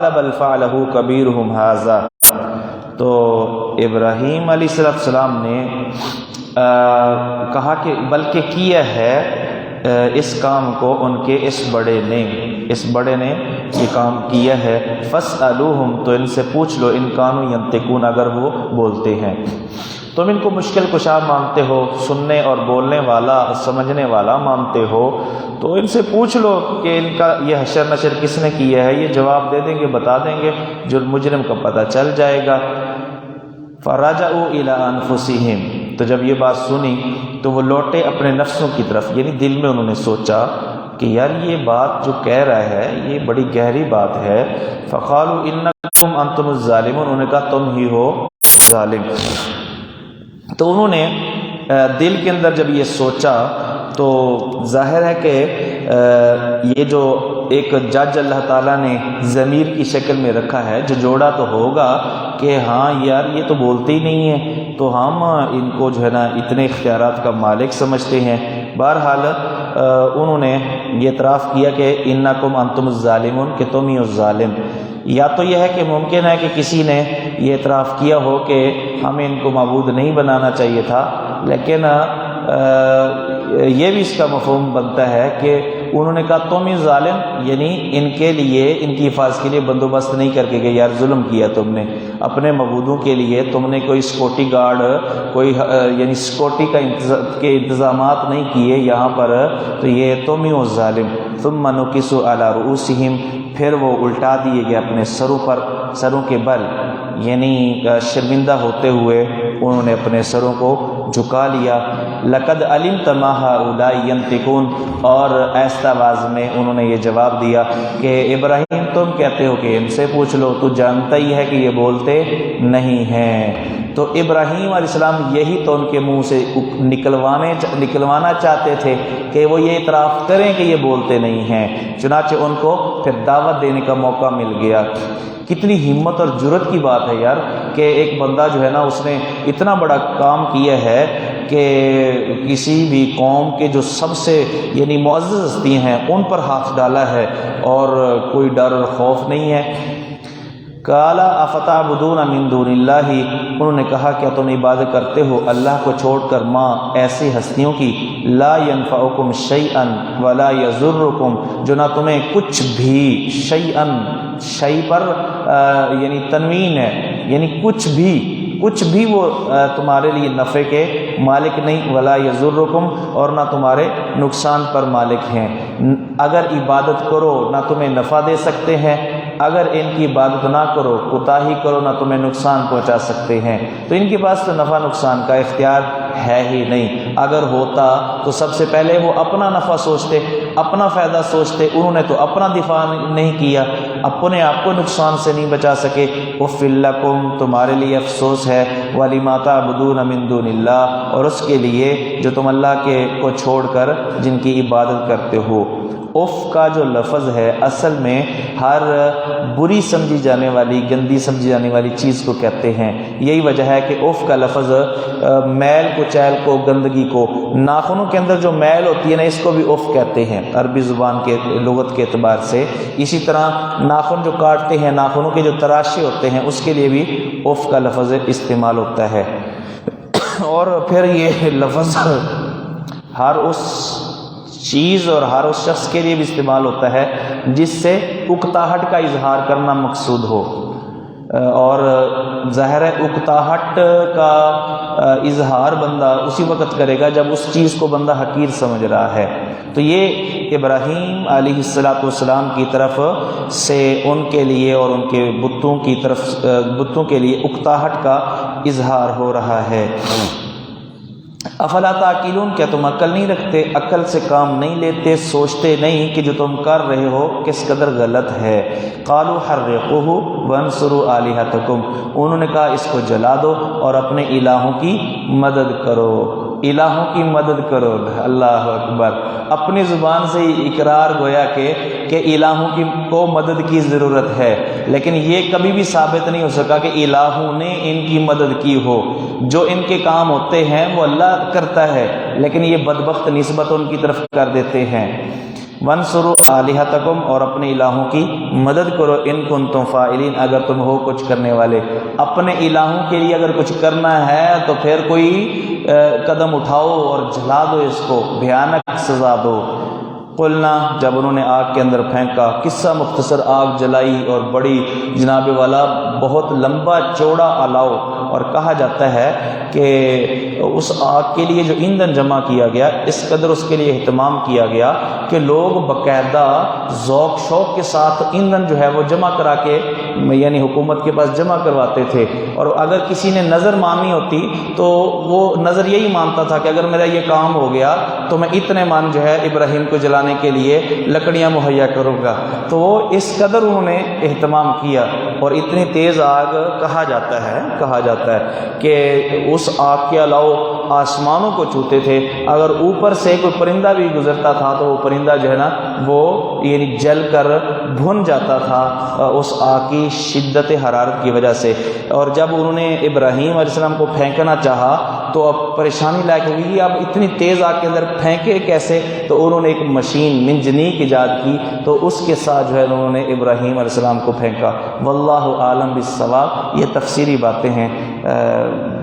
بل فعلہ کبیرہم ھذا، تو ابراہیم علیہ السلام نے کہا کہ بلکہ کیا ہے اس کام کو ان کے اس بڑے نے یہ کام کیا ہے، فاسألوہم، تو ان سے پوچھ لو، ان کانوا ینطقون، اگر وہ بولتے ہیں۔ تم ان کو مشکل کشا مانتے ہو، سننے اور بولنے والا، سمجھنے والا مانتے ہو، تو ان سے پوچھ لو کہ ان کا یہ حشر نشر کس نے کیا ہے، یہ جواب دے دیں گے، بتا دیں گے، جو مجرم کا پتہ چل جائے گا۔ فرجعوا الی انفسہم، تو جب یہ بات سنی تو وہ لوٹے اپنے نفسوں کی طرف، یعنی دل میں انہوں نے سوچا کہ یار یہ بات جو کہہ رہا ہے یہ بڑی گہری بات ہے۔ فقالوا انکم انتم الظالمون، انہوں نے کہا تم ہی ہو ظالم۔ تو انہوں نے دل کے اندر جب یہ سوچا تو ظاہر ہے کہ یہ جو ایک جج اللہ تعالیٰ نے ضمیر کی شکل میں رکھا ہے، جو جوڑا تو ہوگا کہ ہاں یار یہ تو بولتے ہی نہیں ہیں، تو ہم ان کو جو ہے نا اتنے اختیارات کا مالک سمجھتے ہیں۔ بہرحال انہوں نے یہ اعتراف کیا کہ انکم انتم الظالمون، کہ تم ہی الظالم۔ یا تو یہ ہے کہ ممکن ہے کہ کسی نے یہ اعتراف کیا ہو کہ ہمیں ان کو معبود نہیں بنانا چاہیے تھا، لیکن یہ بھی اس کا مفہوم بنتا ہے کہ انہوں نے کہا تم ہی ظالم، یعنی ان کے لیے، ان کی حفاظت کے لیے بندوبست نہیں کر کے کہ یار ظلم کیا تم نے اپنے معبودوں کے لیے، تم نے کوئی سیکورٹی گارڈ، کوئی یعنی سیکورٹی کے انتظامات نہیں کیے یہاں پر، تو یہ تم ہی ہو ظالم۔ ثم نکسوا علی رؤوسہم، پھر وہ الٹا دیے گئے اپنے سروں کے بل، یعنی شرمندہ ہوتے ہوئے انہوں نے اپنے سروں کو جھکا لیا۔ لقد علمت ما هؤلاء ينطقون، اور آہستہ آواز میں انہوں نے یہ جواب دیا کہ ابراہیم تم کہتے ہو کہ ان سے پوچھ لو، تو جانتا ہی ہے کہ یہ بولتے نہیں ہیں۔ تو ابراہیم علیہ السلام یہی تو ان کے منہ سے نکلوانا چاہتے تھے کہ وہ یہ اعتراف کریں کہ یہ بولتے نہیں ہیں، چنانچہ ان کو پھر دعوت دینے کا موقع مل گیا۔ کتنی ہمت اور جرت کی بات ہے یار کہ ایک بندہ جو ہے نا اس نے اتنا بڑا کام کیا ہے کہ کسی بھی قوم کے جو سب سے یعنی معزز ہستی ہیں ان پر ہاتھ ڈالا ہے اور کوئی ڈر اور خوف نہیں ہے۔ قال افتعبدون من دون اللہ، انہوں نے کہا کیا تم عبادت کرتے ہو اللہ کو چھوڑ کر ماں ایسی ہستیوں کی، لا ينفعکم شیئا ولا یضرکم، جو نہ تمہیں کچھ بھی، شیئا شیء پر یعنی تنوین ہے، یعنی کچھ بھی وہ تمہارے لیے نفع کے مالک نہیں، ولا یضرکم، اور نہ تمہارے نقصان پر مالک ہیں۔ اگر عبادت کرو نہ تمہیں نفع دے سکتے ہیں، اگر ان کی عبادت نہ کرو، کوتاہی کرو، نہ تمہیں نقصان پہنچا سکتے ہیں۔ تو ان کے پاس تو نفع نقصان کا اختیار ہے ہی نہیں، اگر ہوتا تو سب سے پہلے وہ اپنا نفع سوچتے، اپنا فائدہ سوچتے، انہوں نے تو اپنا دفاع نہیں کیا، اپنے آپ کو نقصان سے نہیں بچا سکے۔ اف لکم، تمہارے لیے افسوس ہے، ولما تعبدون من دون اللہ، اور اس کے لیے جو تم اللہ کے کو چھوڑ کر جن کی عبادت کرتے ہو۔ اف کا جو لفظ ہے اصل میں ہر بری سمجھی جانے والی، گندی سمجھی جانے والی چیز کو کہتے ہیں۔ یہی وجہ ہے کہ اف کا لفظ میل کچیل کو، گندگی کو، ناخنوں کے اندر جو میل ہوتی ہے نا اس کو بھی اف کہتے ہیں عربی زبان کے لغت کے اعتبار سے۔ اسی طرح ناخن جو کاٹتے ہیں، ناخنوں کے جو تراشے ہوتے ہیں اس کے لیے بھی اف کا لفظ استعمال ہوتا ہے۔ اور پھر یہ لفظ ہر اس چیز اور ہر اس شخص کے لیے بھی استعمال ہوتا ہے جس سے اکتاہٹ کا اظہار کرنا مقصود ہو، اور ظاہر ہے اکتاہٹ کا اظہار بندہ اسی وقت کرے گا جب اس چیز کو بندہ حقیر سمجھ رہا ہے۔ تو یہ ابراہیم علیہ السلام کی طرف سے ان کے لیے اور ان کے بتوں کے لیے اکتاہٹ کا اظہار ہو رہا ہے۔ افلا تعقلون، کیا تم عقل نہیں رکھتے، عقل سے کام نہیں لیتے، سوچتے نہیں کہ جو تم کر رہے ہو کس قدر غلط ہے۔ قالوا حرقوه وانصروا آلہتکم، انہوں نے کہا اس کو جلا دو اور اپنے الہوں کی مدد کرو، الہوں کی مدد کرو۔ اللہ اکبر، اپنی زبان سے اقرار گویا کہ الہوں کو مدد کی ضرورت ہے، لیکن یہ کبھی بھی ثابت نہیں ہو سکا کہ الہوں نے ان کی مدد کی ہو۔ جو ان کے کام ہوتے ہیں وہ اللہ کرتا ہے، لیکن یہ بدبخت نسبت ان کی طرف کر دیتے ہیں۔ وَانْصُرُوا آلِهَتَكُمْ، اور اپنے الہوں کی مدد کرو، ان کنتم فاعلین، اگر تم ہو کچھ کرنے والے۔ اپنے الہوں کے لیے اگر کچھ کرنا ہے تو پھر کوئی قدم اٹھاؤ اور جلا دو، اس کو بھیانک سزا دو۔ قلنا، جب انہوں نے آگ کے اندر پھینکا، قصہ مختصر، آگ جلائی اور بڑی جناب والا بہت لمبا چوڑا الاؤ، اور کہا جاتا ہے کہ اس آگ کے لیے جو ایندھن جمع کیا گیا، اس قدر اس کے لیے اہتمام کیا گیا کہ لوگ باقاعدہ ذوق شوق کے ساتھ ایندھن جو ہے وہ جمع کرا کے، یعنی حکومت کے پاس جمع کرواتے تھے، اور اگر کسی نے نظر مانی ہوتی تو وہ نظر یہی مانتا تھا کہ اگر میرا یہ کام ہو گیا تو میں اتنے من جو ہے ابراہیم کو جلانے کے لیے لکڑیاں مہیا کروں گا۔ تو وہ اس قدر انہوں نے اہتمام کیا، اور اتنی تیز آگ کہا جاتا ہے کہ اس آگ کے علاوہ آسمانوں کو چھوتے تھے، اگر اوپر سے کوئی پرندہ بھی گزرتا تھا تو وہ پرندہ جو ہے نا وہ یعنی جل کر بھن جاتا تھا اس آگ کی شدت حرارت کی وجہ سے۔ اور جب انہوں نے ابراہیم علیہ السلام کو پھینکنا چاہا تو اب پریشانی لائق ہوئی کہ اب اتنی تیز آگ کے اندر پھینکے کیسے، تو انہوں نے ایک مشین منجنیق ایجاد کی، تو اس کے ساتھ جو ہے انہوں نے ابراہیم علیہ السلام کو پھینکا۔ واللہ عالم بالصواب، یہ تفسیری باتیں ہیں،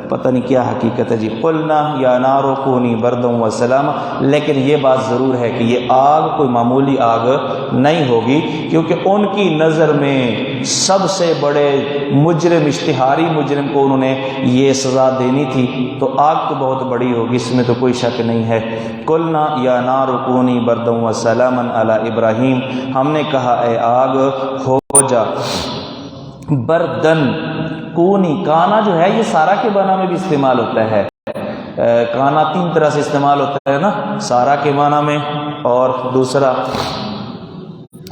پتہ نہیں کیا حقیقت ہے جی۔ قلنا یا نار کونی بردا وسلاما، لیکن یہ بات ضرور ہے کہ یہ آگ کوئی معمولی آگ نہیں ہوگی، کیونکہ ان کی نظر میں سب سے بڑے مجرم، اشتہاری مجرم کو انہوں نے یہ سزا دینی تھی، تو آگ تو بہت بڑی ہوگی، اس میں تو کوئی شک نہیں ہے۔ قلنا یا نار کونی بردا وسلاما علی ابراہیم، ہم نے کہا اے آگ ہو جا بردن، کونی، کانا جو ہے یہ سارا کے معنی میں بھی استعمال ہوتا ہے، کانا تین طرح سے استعمال ہوتا ہے نا، سارا کے معنی میں، اور دوسرا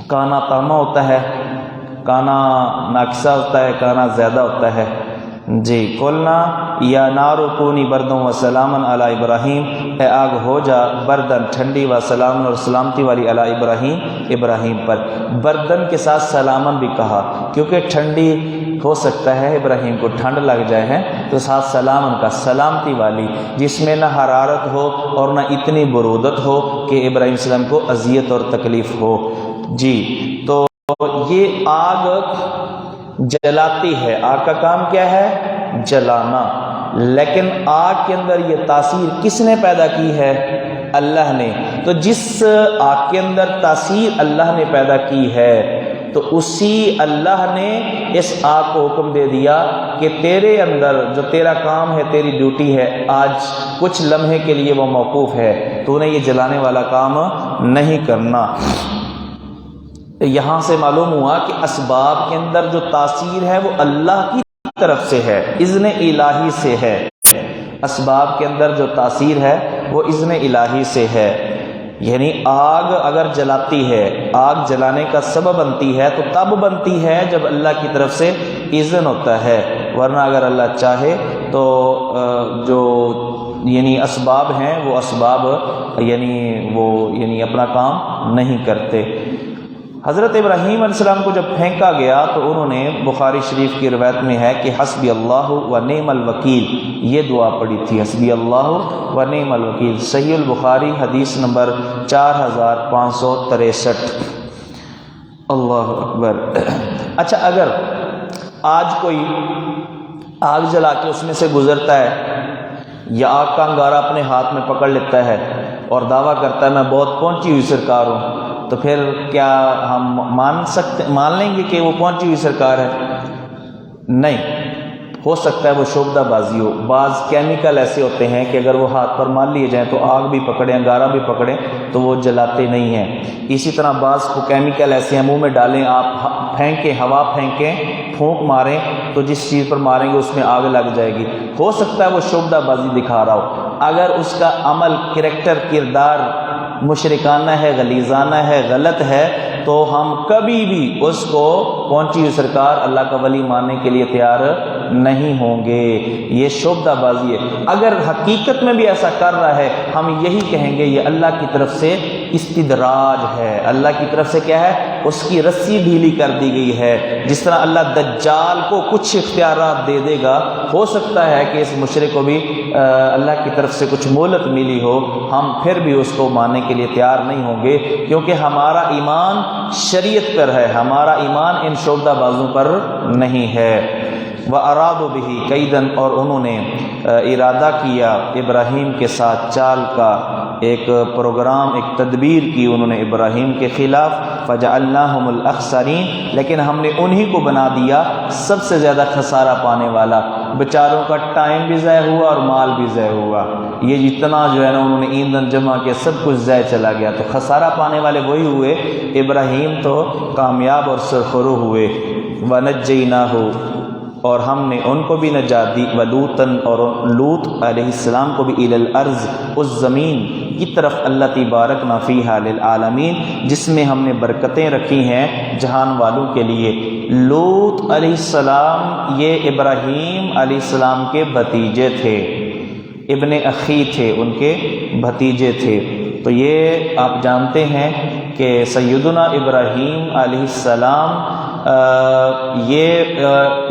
کانا تاما ہوتا ہے، کانا ناقصہ ہوتا ہے، کانا زیادہ ہوتا ہے جی۔ قلنا یا نار کونی بردن و سلاما علی ابراہیم، اے آگ ہو جا بردن، ٹھنڈی، و سلام، اور سلامتی والی، علی ابراہیم، ابراہیم پر۔ بردن کے ساتھ سلامن بھی کہا، کیونکہ ٹھنڈی ہو سکتا ہے ابراہیم کو ٹھنڈ لگ جائے ہیں، تو ساتھ سلامن کا، سلامتی والی، جس میں نہ حرارت ہو اور نہ اتنی برودت ہو کہ ابراہیم السلام کو اذیت اور تکلیف ہو جی۔ تو یہ آگ جلاتی ہے، آگ کا کام کیا ہے؟ جلانا، لیکن آگ کے اندر یہ تاثیر کس نے پیدا کی ہے؟ اللہ نے۔ تو جس آگ کے اندر تاثیر اللہ نے پیدا کی ہے، تو اسی اللہ نے اس آگ کو حکم دے دیا کہ تیرے اندر جو تیرا کام ہے، تیری ڈیوٹی ہے، آج کچھ لمحے کے لیے وہ موقوف ہے، تو نے یہ جلانے والا کام نہیں کرنا۔ یہاں سے معلوم ہوا کہ اسباب کے اندر جو تاثیر ہے وہ اللہ کی طرف سے ہے، اذن الہی سے ہے۔ اسباب کے اندر جو تاثیر ہے وہ اذن الہی سے ہے، یعنی آگ اگر جلاتی ہے، آگ جلانے کا سبب بنتی ہے تو تب بنتی ہے جب اللہ کی طرف سے اذن ہوتا ہے، ورنہ اگر اللہ چاہے تو جو یعنی اسباب ہیں وہ اسباب یعنی اپنا کام نہیں کرتے۔ حضرت ابراہیم علیہ السلام کو جب پھینکا گیا تو انہوں نے، بخاری شریف کی روایت میں ہے کہ حسبی اللہ و نعم الوکیل، یہ دعا پڑھی تھی، حسبی اللہ و نعم الوکیل، صحیح البخاری حدیث نمبر 4563۔ اللہ اکبر۔ اچھا، اگر آج کوئی آگ جلا کے اس میں سے گزرتا ہے، یا آگ کا انگارہ اپنے ہاتھ میں پکڑ لیتا ہے اور دعویٰ کرتا ہے میں بہت پہنچی ہوئی سرکار ہوں، تو پھر کیا ہم مان لیں گے کہ وہ پہنچی ہوئی سرکار ہے؟ نہیں، ہو سکتا ہے وہ شعبدہ بازی ہو۔ بعض کیمیکل ایسے ہوتے ہیں کہ اگر وہ ہاتھ پر مان لیے جائیں تو آگ بھی پکڑیں، انگارہ بھی پکڑیں تو وہ جلاتے نہیں ہیں۔ اسی طرح بعض کو کیمیکل ایسے ہیں، منہ میں ڈالیں آپ، پھینکیں، ہوا پھینکیں، پھونک ماریں تو جس چیز پر ماریں گے اس میں آگ لگ جائے گی۔ ہو سکتا ہے وہ شعبدہ بازی دکھا رہا ہو، اگر اس کا عمل، کریکٹر، کردار مشرکانہ ہے، غلیظانہ ہے، غلط ہے، تو ہم کبھی بھی اس کو پہنچی ہوئی سرکار، اللہ کا ولی ماننے کے لیے تیار نہیں ہوں گے۔ یہ شعبدہ بازی ہے۔ اگر حقیقت میں بھی ایسا کر رہا ہے، ہم یہی کہیں گے یہ اللہ کی طرف سے استدراج ہے، اللہ کی طرف سے کیا ہے؟ اس کی رسی ڈھیلی کر دی گئی ہے۔ جس طرح اللہ دجال کو کچھ اختیارات دے دے گا، ہو سکتا ہے کہ اس مشرک کو بھی اللہ کی طرف سے کچھ مہلت ملی ہو، ہم پھر بھی اس کو ماننے کے لیے تیار نہیں ہوں گے، کیونکہ ہمارا ایمان شریعت پر ہے، ہمارا ایمان ان شعبدہ بازوں پر نہیں ہے۔ وَأَرَادُوا بِهِ كَيْدًا، اور انہوں نے ارادہ کیا ابراہیم کے ساتھ چال کا، ایک پروگرام، ایک تدبیر کی انہوں نے ابراہیم کے خلاف۔ فَجَعَلْنَاهُمُ الْأَخْسَرِينَ، لیکن ہم نے انہی کو بنا دیا سب سے زیادہ خسارہ پانے والا۔ بیچاروں کا ٹائم بھی ضائع ہوا اور مال بھی ضائع ہوا، یہ جتنا جو ہے نا انہوں نے ایندھن جمع کیا سب کچھ ضائع چلا گیا، تو خسارہ پانے والے وہی ہوئے، ابراہیم تو کامیاب اور سرخرو ہوئے۔ وَنَجَّيْنَاهُ، اور ہم نے ان کو بھی نجات دی، وَلُوطًا، اور لوط علیہ السلام کو بھی إِلَى الْأَرْضِ، اس زمین کی طرف، الَّتِي بَارَكْنَا فِيهَا لِلْعَالَمِينَ، جس میں ہم نے برکتیں رکھی ہیں جہان والوں کے لیے۔ لوط علیہ السلام یہ ابراہیم علیہ السلام کے بھتیجے تھے، ابن اخی تھے، ان کے بھتیجے تھے۔ تو یہ آپ جانتے ہیں کہ سیدنا ابراہیم علیہ السلام یہ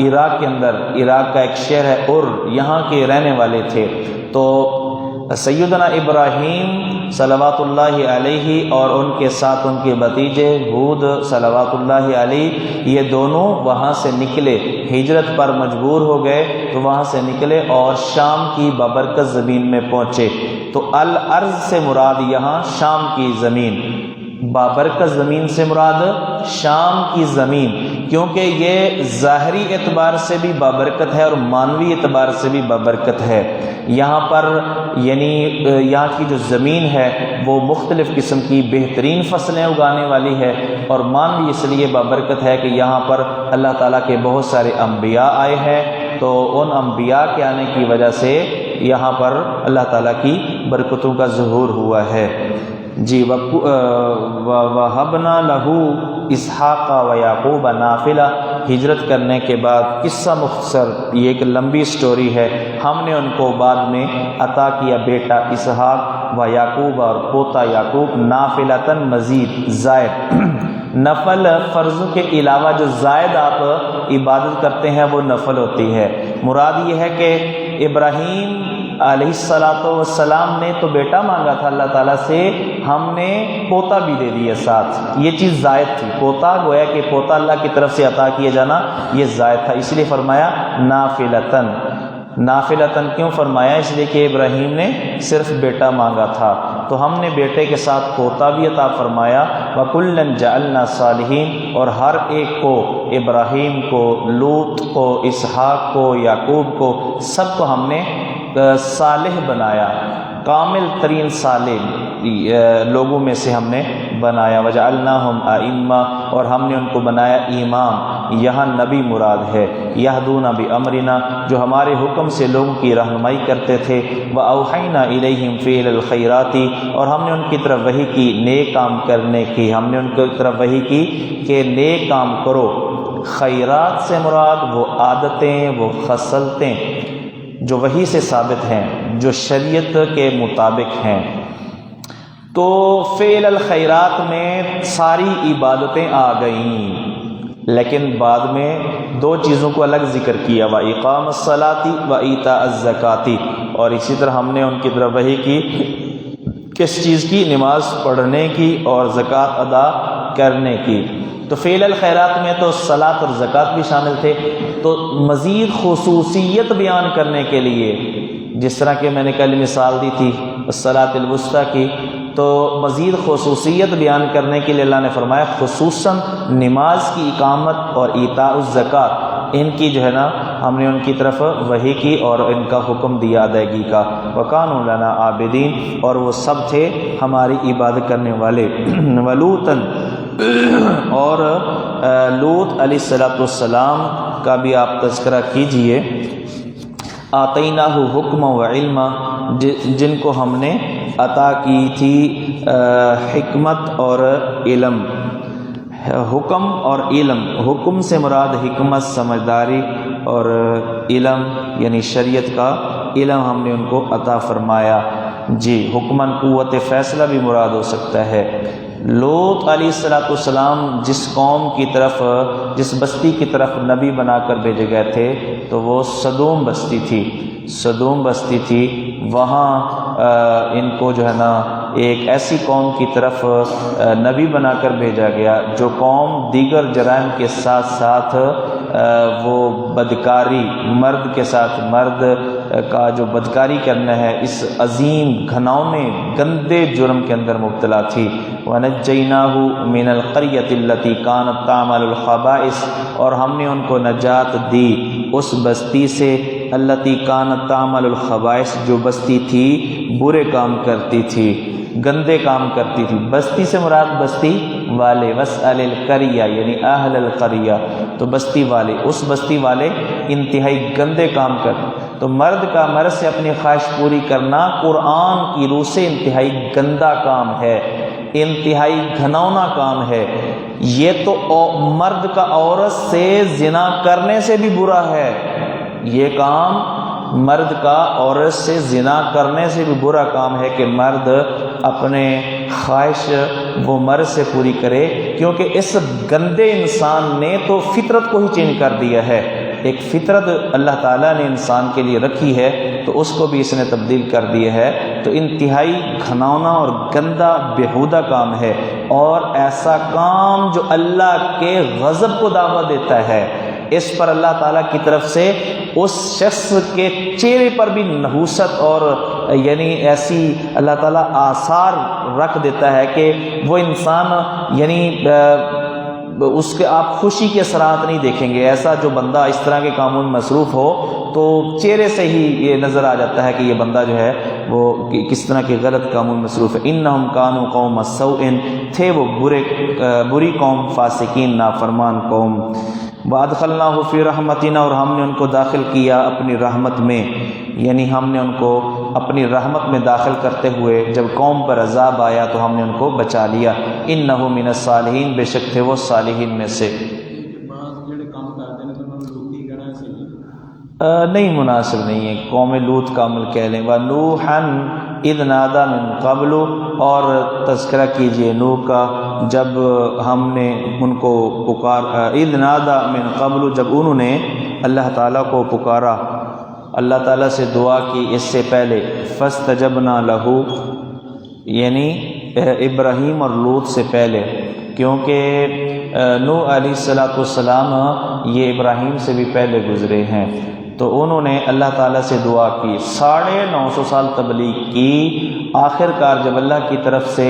عراق کے اندر، عراق کا ایک شہر ہے اور یہاں کے رہنے والے تھے۔ تو سیدنا ابراہیم صلوات اللہ علیہ اور ان کے ساتھ ان کے بھتیجے ہود صلوات اللہ علیہ، یہ دونوں وہاں سے نکلے، ہجرت پر مجبور ہو گئے، تو وہاں سے نکلے اور شام کی بابرکت زمین میں پہنچے۔ تو الارض سے مراد یہاں شام کی زمین، بابرکت زمین سے مراد شام کی زمین، کیونکہ یہ ظاہری اعتبار سے بھی بابرکت ہے اور معنوی اعتبار سے بھی بابرکت ہے۔ یہاں پر یعنی یہاں کی جو زمین ہے وہ مختلف قسم کی بہترین فصلیں اگانے والی ہے، اور معنوی اس لیے بابرکت ہے کہ یہاں پر اللہ تعالیٰ کے بہت سارے انبیاء آئے ہیں، تو ان انبیاء کے آنے کی وجہ سے یہاں پر اللہ تعالیٰ کی برکتوں کا ظہور ہوا ہے۔ جی، وَوَهَبْنَا لَهُ إِسْحَاقَ وَيَعْقُوبَ نَافِلَةً، ہجرت کرنے کے بعد، قصہ مختصر، یہ ایک لمبی سٹوری ہے، ہم نے ان کو بعد میں عطا کیا بیٹا اسحاق و یعقوب اور پوتا یعقوب، نافلتاً مزید، زائد۔ نفل فرض کے علاوہ جو زائد آپ عبادت کرتے ہیں وہ نفل ہوتی ہے۔ مراد یہ ہے کہ ابراہیم علیہ السلام نے تو بیٹا مانگا تھا اللہ تعالیٰ سے، ہم نے پوتا بھی دے دیا ساتھ، یہ چیز زائد تھی۔ پوتا گویا کہ پوتا اللہ کی طرف سے عطا کیا جانا یہ زائد تھا، اس لیے فرمایا نافلتاً۔ نافلتاً کیوں فرمایا؟ اس لیے کہ ابراہیم نے صرف بیٹا مانگا تھا، تو ہم نے بیٹے کے ساتھ پوتا بھی عطا فرمایا۔ وَكُلًّا جَعَلْنَا صَالِحِينَ، اور ہر ایک کو، ابراہیم کو، لوط کو، اسحاق کو، یعقوب کو، سب کو ہم نے صالح بنایا، کامل ترین صالح لوگوں میں سے ہم نے بنایا۔ وَجَعَلْنَاهُمْ أَئِمَّةً، اور ہم نے ان کو بنایا امام، یہاں نبی مراد ہے، يَهْدُونَ بِأَمْرِنَا، جو ہمارے حکم سے لوگوں کی رہنمائی کرتے تھے۔ وَأَوْحَيْنَا إِلَيْهِمْ فِعْلَ الْخَيْرَاتِ، اور ہم نے ان کی طرف وحی کی نیک کام کرنے کی، ہم نے ان کی طرف وحی کی کہ نیک کام کرو۔ خیرات سے مراد وہ عادتیں، وہ خصلتیں جو وحی سے ثابت ہیں، جو شریعت کے مطابق ہیں۔ تو فعل الخیرات میں ساری عبادتیں آ گئیں، لیکن بعد میں دو چیزوں کو الگ ذکر کیا، وَإِقَامَ الصَّلَاةِ وَإِيتَاءَ الزَّكَاةِ، اور اسی طرح ہم نے ان کی طرف وحی کی کس چیز کی؟ نماز پڑھنے کی اور زکوٰۃ ادا کرنے کی۔ تو فعل الخیرات میں تو صلاۃ اور زکوٰۃ بھی شامل تھے، تو مزید خصوصیت بیان کرنے کے لیے، جس طرح کہ میں نے کل مثال دی تھی الصلاۃ الوسطیٰ کی، تو مزید خصوصیت بیان کرنے کے لیے اللہ نے فرمایا خصوصاً نماز کی اقامت اور ایتاء الزکوٰۃ، ان کی جو ہے نا ہم نے ان کی طرف وحی کی اور ان کا حکم دیا ادائیگی کا۔ وَكَانُوا لَنَا عَابِدِينَ، اور وہ سب تھے ہماری عبادت کرنے والے۔ وَلُوطًا، اور لوط علیہ السلام کا بھی آپ تذکرہ کیجئے۔ آتیناہ حکم و علم، جن کو ہم نے عطا کی تھی حکمت اور علم، حکم اور علم۔ حکم سے مراد حکمت، سمجھداری، اور علم یعنی شریعت کا علم ہم نے ان کو عطا فرمایا۔ جی حکمن قوت فیصلہ بھی مراد ہو سکتا ہے۔ لوط علیہ السلام جس قوم کی طرف، جس بستی کی طرف نبی بنا کر بھیجے گئے تھے تو وہ صدوم بستی تھی، صدوم بستی تھی۔ وہاں ان کو جو ہے نا ایک ایسی قوم کی طرف نبی بنا کر بھیجا گیا جو قوم دیگر جرائم کے ساتھ ساتھ وہ بدکاری، مرد کے ساتھ مرد کا جو بدکاری کرنا ہے اس عظیم گھناؤنے گندے جرم کے اندر مبتلا تھی۔ وَنَجَّيْنَاهُ مِنَ الْقَرْيَةِ الَّتِي كَانَتْ تَعْمَلُ الْخَبَائِثَ، اور ہم نے ان کو نجات دی اس بستی سے، الَّتِي كَانَتْ تَعْمَلُ الْخَبَائِث جو بستی تھی برے کام کرتی تھی، گندے کام کرتی تھی۔ بستی سے مراد بستی والے، وَاسْأَلِ الْقَرْيَةَ یعنی اہل القریہ، تو بستی والے، اس بستی والے انتہائی گندے کام کرتے۔ تو مرد کا مرد سے اپنی خواہش پوری کرنا قرآن کی روح سے انتہائی گندا کام ہے، انتہائی گھناؤنا کام ہے۔ یہ تو مرد کا عورت سے زنا کرنے سے بھی برا ہے، یہ کام مرد کا عورت سے زنا کرنے سے بھی برا کام ہے کہ مرد اپنے خواہش وہ مرد سے پوری کرے، کیونکہ اس گندے انسان نے تو فطرت کو ہی چینج کر دیا ہے۔ ایک فطرت اللہ تعالیٰ نے انسان کے لیے رکھی ہے تو اس کو بھی اس نے تبدیل کر دیا ہے۔ تو انتہائی گھناؤنا اور گندا بیہودہ کام ہے، اور ایسا کام جو اللہ کے غضب کو دعوت دیتا ہے۔ اس پر اللہ تعالیٰ کی طرف سے اس شخص کے چہرے پر بھی نحوست اور یعنی ایسی اللہ تعالیٰ آثار رکھ دیتا ہے کہ وہ انسان یعنی اس کے آپ خوشی کے اثرات نہیں دیکھیں گے۔ ایسا جو بندہ اس طرح کے کاموں میں مصروف ہو تو چہرے سے ہی یہ نظر آ جاتا ہے کہ یہ بندہ جو ہے وہ کس طرح کے غلط کاموں میں مصروف ہے۔ انہم کانوا قوم سوء، تھے وہ بری قوم، فاسقین نافرمان قوم۔ وادخلناہ فی رحمتنا، اور ہم نے ان کو داخل کیا اپنی رحمت میں، یعنی ہم نے ان کو اپنی رحمت میں داخل کرتے ہوئے جب قوم پر عذاب آیا تو ہم نے ان کو بچا لیا۔ انہ من الصالحین، بے شک تھے وہ صالحین میں سے۔ نہیں مناسب نہیں ہے، قوم لوط کا عمل کہہ لیں۔ وَنُوحًا اِذْ نَادَى مِن قَبْلُ، اور تذکرہ کیجئے نوح کا جب ہم نے ان کو اِذْ نَادَى مِن قَبْلُ، جب انہوں نے اللہ تعالیٰ کو پکارا، اللہ تعالیٰ سے دعا کی اس سے پہلے۔ فَاسْتَجَبْنَا لَهُ، یعنی ابراہیم اور لوط سے پہلے، کیونکہ نوح علیہ السلام یہ ابراہیم سے بھی پہلے گزرے ہیں، تو انہوں نے اللہ تعالیٰ سے دعا کی، 950 سال تبلیغ کی۔ آخر کار جب اللہ کی طرف سے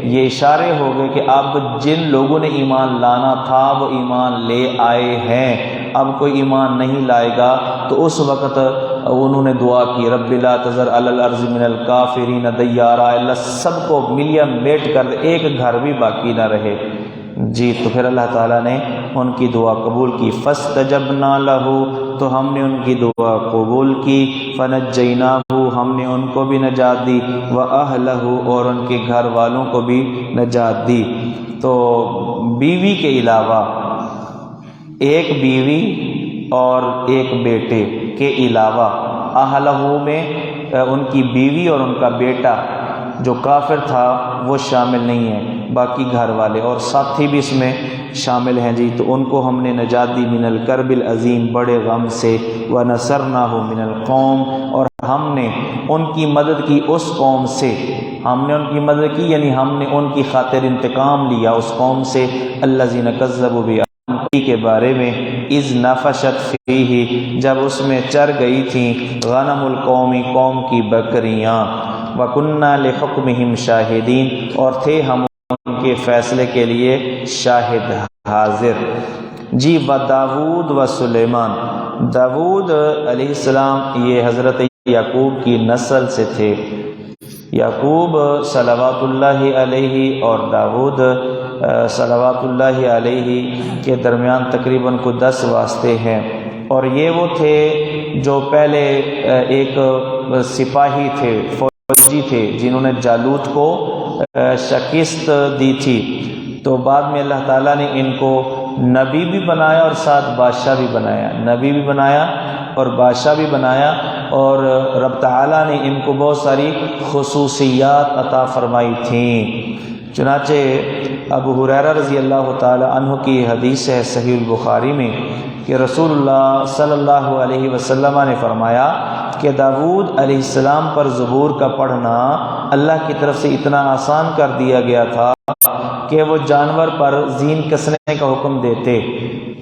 یہ اشارے ہو گئے کہ اب جن لوگوں نے ایمان لانا تھا وہ ایمان لے آئے ہیں، اب کوئی ایمان نہیں لائے گا، تو اس وقت انہوں نے دعا کی، رب لا تذر علی الارض من الکافرین دیارا، اللہ سب کو ملیا میٹ کر دے، ایک گھر بھی باقی نہ رہے۔ جی تو پھر اللہ تعالیٰ نے ان کی دعا قبول کی۔ فاستجبنا لہ، تو ہم نے ان کی دعا قبول کی۔ فنجیناہ، ہم نے ان کو بھی نجات دی، واہلہ، اور ان کے گھر والوں کو بھی نجات دی۔ تو بیوی کے علاوہ ایک بیوی اور ایک بیٹے کے علاوہ اہلہ میں ان کی بیوی اور ان کا بیٹا جو کافر تھا وہ شامل نہیں ہے، باقی گھر والے اور ساتھی بھی اس میں شامل ہیں۔ جی تو ان کو ہم نے نجات دی من الکرب العظیم، بڑے غم سے۔ ونصرناہ من القوم، اور ہم نے ان کی مدد کی اس قوم سے، ہم نے ان کی مدد کی یعنی ہم نے ان کی خاطر انتقام لیا اس قوم سے، الذین کذبوا بآیاتنا کے بارے میں، اذ نفشت فیہ، جب اس میں چر گئی تھیں، غنم القوم، قوم کی بکریاں، وَكُنَّا لِحُكْمِهِمْ شَاهِدِينَ، اور تھے ہم ان کے فیصلے کے لیے شاہد حاضر۔ جی وداود و سلیمان، داود علیہ السلام یہ حضرت یعقوب کی نسل سے تھے۔ یعقوب صلوات اللہ علیہ اور داود صلوات اللہ علیہ کے درمیان تقریباً کو 10 واسطے ہیں، اور یہ وہ تھے جو پہلے ایک سپاہی تھے، فوجی تھے، جنہوں نے جالوت کو شکست دی تھی۔ تو بعد میں اللہ تعالیٰ نے ان کو نبی بھی بنایا اور ساتھ بادشاہ بھی بنایا، نبی بھی بنایا اور بادشاہ بھی بنایا۔ اور رب تعالیٰ نے ان کو بہت ساری خصوصیات عطا فرمائی تھیں۔ چنانچہ ابو ہریرہ رضی اللہ تعالی عنہ کی حدیث ہے صحیح البخاری میں کہ رسول اللہ صلی اللہ علیہ وسلم نے فرمایا کہ داؤد علیہ السلام پر زبور کا پڑھنا اللہ کی طرف سے اتنا آسان کر دیا گیا تھا کہ وہ جانور پر زین کسنے کا حکم دیتے،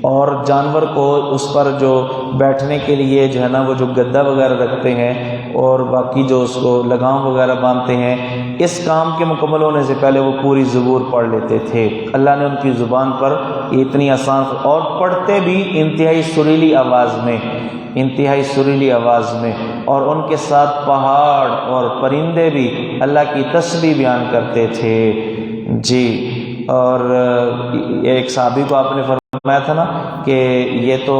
اور جانور کو اس پر جو بیٹھنے کے لیے جو ہے نا وہ جو گدا وغیرہ رکھتے ہیں اور باقی جو اس کو لگام وغیرہ باندھتے ہیں، اس کام کے مکمل ہونے سے پہلے وہ پوری زبور پڑھ لیتے تھے۔ اللہ نے ان کی زبان پر اتنی آسان اور پڑھتے بھی انتہائی سریلی آواز میں، اور ان کے ساتھ پہاڑ اور پرندے بھی اللہ کی تسبیح بیان کرتے تھے۔ جی، اور ایک صحابی کو آپ نے فرمایا تھا نا کہ یہ تو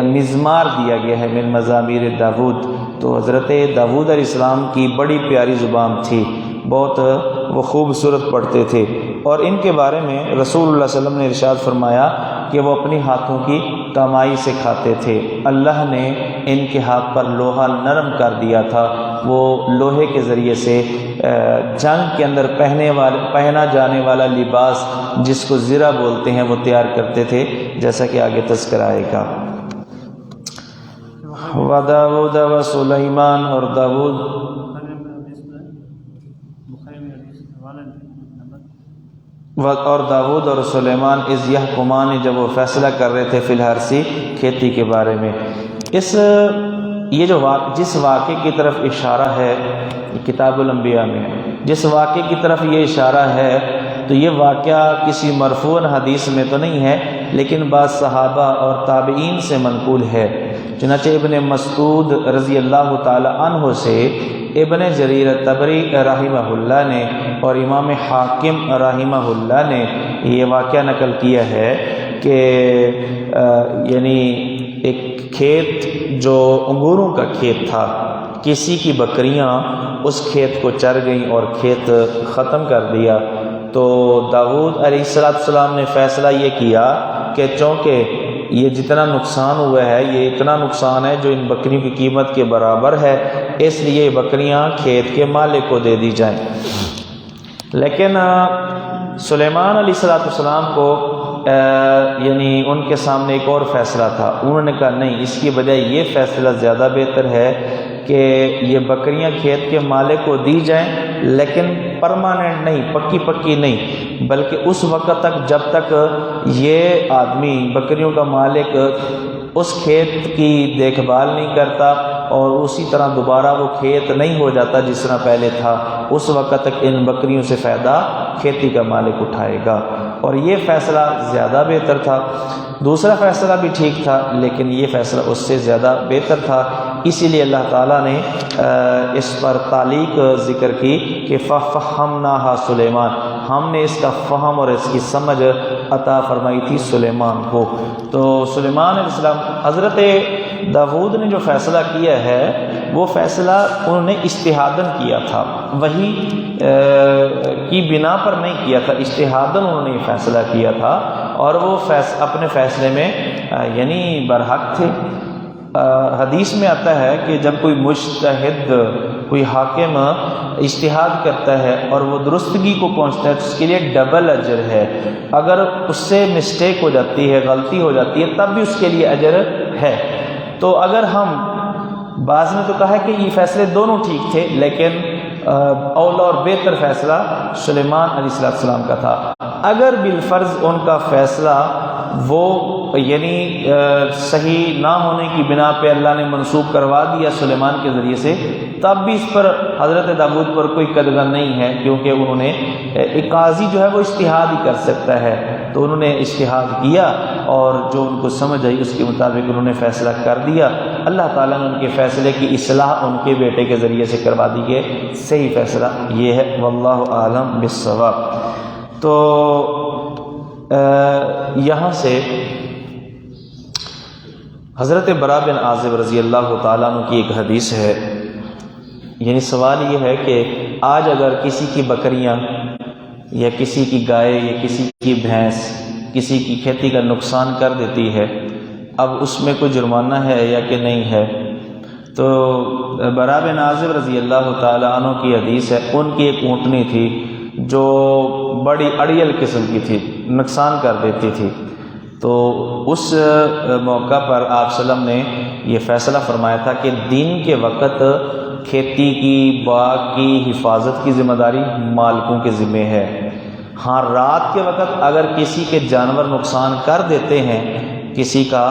مزمار دیا گیا ہے من مزامیر داود، تو حضرت داود علیہ السلام کی بڑی پیاری زبان تھی، بہت وہ خوبصورت پڑھتے تھے، اور ان کے بارے میں رسول اللہ صلی اللہ علیہ وسلم نے ارشاد فرمایا کہ وہ اپنی ہاتھوں کی کمائی سے کھاتے تھے۔ اللہ نے ان کے ہاتھ پر لوہا نرم کر دیا تھا، وہ لوہے کے ذریعے سے جنگ کے اندر پہنا جانے والا لباس جس کو زرہ بولتے ہیں وہ تیار کرتے تھے، جیسا کہ آگے تذکرہ آئے گا۔ وداود و سلیمان، اور داود اور سلیمان اذ یحکمان، جب وہ فیصلہ کر رہے تھے فی الحرث، کھیتی کے بارے میں۔ یہ جو جس واقعے کی طرف اشارہ ہے کتاب الانبیاء میں، جس واقعے کی طرف یہ اشارہ ہے، تو یہ واقعہ کسی مرفوع حدیث میں تو نہیں ہے، لیکن بعض صحابہ اور تابعین سے منقول ہے۔ چنانچہ ابن مسعود رضی اللہ تعالی عنہ سے ابن جریر طبری رحمہ اللہ نے اور امام حاکم رحمہ اللہ نے یہ واقعہ نقل کیا ہے کہ یعنی ایک کھیت جو انگوروں کا کھیت تھا، کسی کی بکریاں اس کھیت کو چر گئیں اور کھیت ختم کر دیا، تو داؤد علیہ السلام نے فیصلہ یہ کیا کہ چونکہ یہ جتنا نقصان ہوا ہے یہ اتنا نقصان ہے جو ان بکریوں کی قیمت کے برابر ہے، اس لیے بکریاں کھیت کے مالک کو دے دی جائیں۔ لیکن سلیمان علیہ السلام کو یعنی ان کے سامنے ایک اور فیصلہ تھا، انہوں نے کہا نہیں، اس کی بجائے یہ فیصلہ زیادہ بہتر ہے کہ یہ بکریاں کھیت کے مالک کو دی جائیں، لیکن پرماننٹ نہیں، پکی نہیں، بلکہ اس وقت تک جب تک یہ آدمی بکریوں کا مالک اس کھیت کی دیکھ بھال نہیں کرتا اور اسی طرح دوبارہ وہ کھیت نہیں ہو جاتا جس طرح پہلے تھا، اس وقت تک ان بکریوں سے فائدہ کھیتی کا مالک اٹھائے گا، اور یہ فیصلہ زیادہ بہتر تھا۔ دوسرا فیصلہ بھی ٹھیک تھا لیکن یہ فیصلہ اس سے زیادہ بہتر تھا، اسی لیے اللہ تعالیٰ نے اس پر تعلیق ذکر کی کہ فَفَهَّمْنَاهَا سلیمان، ہم نے اس کا فہم اور اس کی سمجھ عطا فرمائی تھی سلیمان کو۔ تو سلیمان علیہ السلام، حضرت داؤد نے جو فیصلہ کیا ہے وہ فیصلہ انہوں نے اجتہاداً کیا تھا، وحی کی بنا پر نہیں کیا تھا، اجتہاداً انہوں نے یہ فیصلہ کیا تھا، اور وہ اپنے فیصلے میں یعنی برحق تھے۔ حدیث میں آتا ہے کہ جب کوئی مجتہد، کوئی حاکم اجتہاد کرتا ہے اور وہ درستگی کو پہنچتا ہے تو اس کے لیے ڈبل اجر ہے، اگر اس سے مسٹیک ہو جاتی ہے، غلطی ہو جاتی ہے، تب بھی اس کے لیے اجر ہے۔ تو اگر ہم بعض نے تو کہا ہے کہ یہ فیصلے دونوں ٹھیک تھے، لیکن اولا اور بہتر فیصلہ سلیمان علیہ السلام کا تھا۔ اگر بالفرض ان کا فیصلہ وہ یعنی صحیح نہ ہونے کی بنا پہ اللہ نے منسوخ کروا دیا سلیمان کے ذریعے سے، تب بھی اس پر حضرت داؤد پر کوئی قدغن نہیں ہے، کیونکہ انہوں نے ایک قاضی جو ہے وہ اجتہاد ہی کر سکتا ہے، تو انہوں نے اجتہاد کیا اور جو ان کو سمجھ آئی اس کے مطابق انہوں نے فیصلہ کر دیا۔ اللہ تعالیٰ نے ان کے فیصلے کی اصلاح ان کے بیٹے کے ذریعے سے کروا دی ہے، صحیح فیصلہ یہ ہے، واللہ اعلم بالصواب۔ تو یہاں سے حضرت برا بن عازب رضی اللہ تعالیٰ عنہ کی ایک حدیث ہے، یعنی سوال یہ ہے کہ آج اگر کسی کی بکریاں یا کسی کی گائے یا کسی کی بھینس کسی کی کھیتی کا نقصان کر دیتی ہے، اب اس میں کوئی جرمانہ ہے یا کہ نہیں ہے؟ تو برا بن عازب رضی اللہ تعالیٰ عنہ کی حدیث ہے، ان کی ایک اونٹنی تھی جو بڑی اڑیل قسم کی تھی، نقصان کر دیتی تھی۔ تو اس موقع پر آپ صلی اللہ علیہ وسلم نے یہ فیصلہ فرمایا تھا کہ دن کے وقت کھیتی کی، باغ کی حفاظت کی ذمہ داری مالکوں کے ذمہ ہے۔ ہاں رات کے وقت اگر کسی کے جانور نقصان کر دیتے ہیں کسی کا،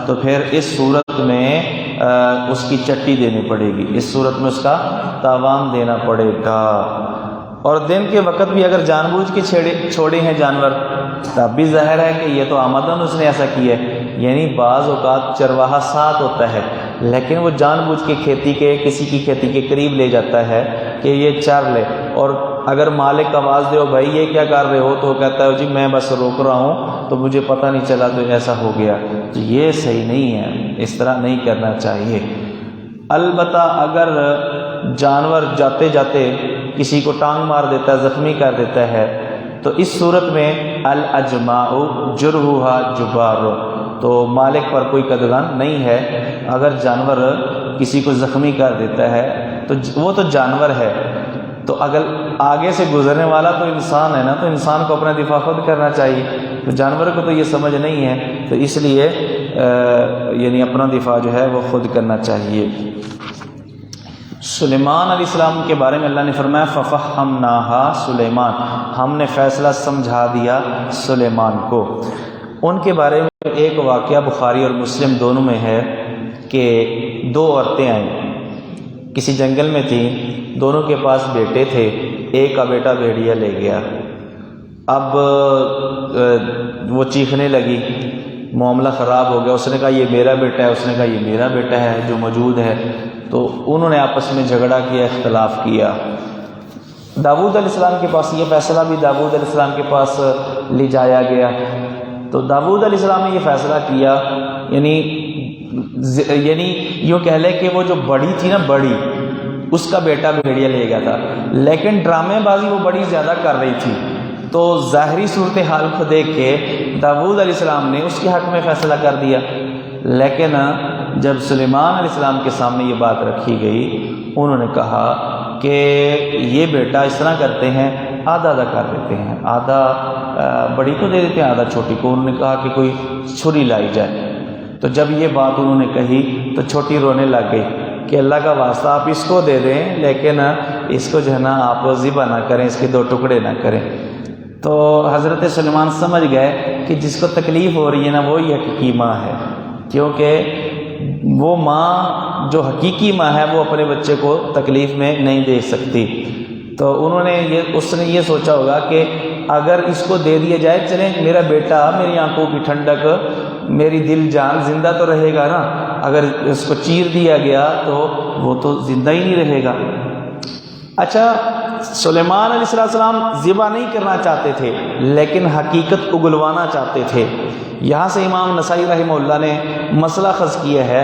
تو پھر اس صورت میں اس کی چٹی دینی پڑے گی، اس صورت میں اس کا تاوان دینا پڑے گا۔ اور دن کے وقت بھی اگر جان بوجھ کے چھوڑے ہیں جانور، تب بھی ظاہر ہے کہ یہ تو آمدن اس نے ایسا کیا ہے، یعنی بعض اوقات چرواہا ساتھ ہوتا ہے لیکن وہ جان بوجھ کے کسی کی کھیتی کے قریب لے جاتا ہے کہ یہ چر لے، اور اگر مالک آواز دے بھائی یہ کیا کر رہے ہو، تو وہ کہتا ہے جی میں بس روک رہا ہوں تو مجھے پتہ نہیں چلا تو ایسا ہو گیا، تو یہ صحیح نہیں ہے، اس طرح نہیں کرنا چاہیے۔ البتہ اگر جانور جاتے جاتے کسی کو ٹانگ مار دیتا ہے، زخمی کر دیتا ہے، تو اس صورت میں الاجماع جرحھا جبار، تو مالک پر کوئی قدغن نہیں ہے۔ اگر جانور کسی کو زخمی کر دیتا ہے تو وہ تو جانور ہے، تو اگر آگے سے گزرنے والا تو انسان ہے نا، تو انسان کو اپنا دفاع خود کرنا چاہیے، تو جانور کو تو یہ سمجھ نہیں ہے، تو اس لیے یعنی اپنا دفاع جو ہے وہ خود کرنا چاہیے۔ سلیمان علیہ السلام کے بارے میں اللہ نے فرمایا فَفَحَّمْنَاهَا سلیمان، ہم نے فیصلہ سمجھا دیا سلیمان کو۔ ان کے بارے میں ایک واقعہ بخاری اور مسلم دونوں میں ہے کہ دو عورتیں آئیں، کسی جنگل میں تھیں، دونوں کے پاس بیٹے تھے، ایک کا بیٹا بھیڑیا لے گیا۔ اب وہ چیخنے لگی، معاملہ خراب ہو گیا، اس نے کہا یہ میرا بیٹا ہے، اس نے کہا یہ میرا بیٹا ہے جو موجود ہے، تو انہوں نے آپس میں جھگڑا کیا، اختلاف کیا۔ داؤد علیہ السلام کے پاس یہ فیصلہ بھی داؤد علیہ السلام کے پاس لے جایا گیا، تو داؤد علیہ السلام نے یہ فیصلہ کیا، یعنی یوں کہہ لے کہ وہ جو بڑی تھی نا، بڑی اس کا بیٹا بھیڑیا لے گیا تھا، لیکن ڈرامے بازی وہ بڑی زیادہ کر رہی تھی، تو ظاہری صورتحال کو دیکھ کے داؤد علیہ السلام نے اس کے حق میں فیصلہ کر دیا۔ لیکن جب سلیمان علیہ السلام کے سامنے یہ بات رکھی گئی، انہوں نے کہا کہ یہ بیٹا اس طرح کرتے ہیں، آدھا آدھا کر دیتے ہیں، آدھا بڑی کو دے دیتے ہیں، آدھا چھوٹی کو۔ انہوں نے کہا کہ کوئی چھری لائی جائے، تو جب یہ بات انہوں نے کہی تو چھوٹی رونے لگ گئی کہ اللہ کا واسطہ آپ اس کو دے دیں، لیکن اس کو جو ہے نا آپ ذبح نہ کریں، اس کے دو ٹکڑے نہ کریں۔ تو حضرت سلیمان سمجھ گئے کہ جس کو تکلیف ہو رہی ہے نا وہی حقیقی ماں ہے، کیونکہ وہ ماں جو حقیقی ماں ہے وہ اپنے بچے کو تکلیف میں نہیں دے سکتی۔ تو اس نے یہ سوچا ہوگا کہ اگر اس کو دے دیا جائے، چلیں میرا بیٹا، میری آنکھوں کی ٹھنڈک، میری دل جان زندہ تو رہے گا نا، اگر اس کو چیر دیا گیا تو وہ تو زندہ ہی نہیں رہے گا۔ اچھا، سلیمان علیہ السلام ذبح نہیں کرنا چاہتے تھے لیکن حقیقت اگلوانا چاہتے تھے۔ یہاں سے امام نسائی رحمہ اللہ نے مسئلہ خاص کیا ہے،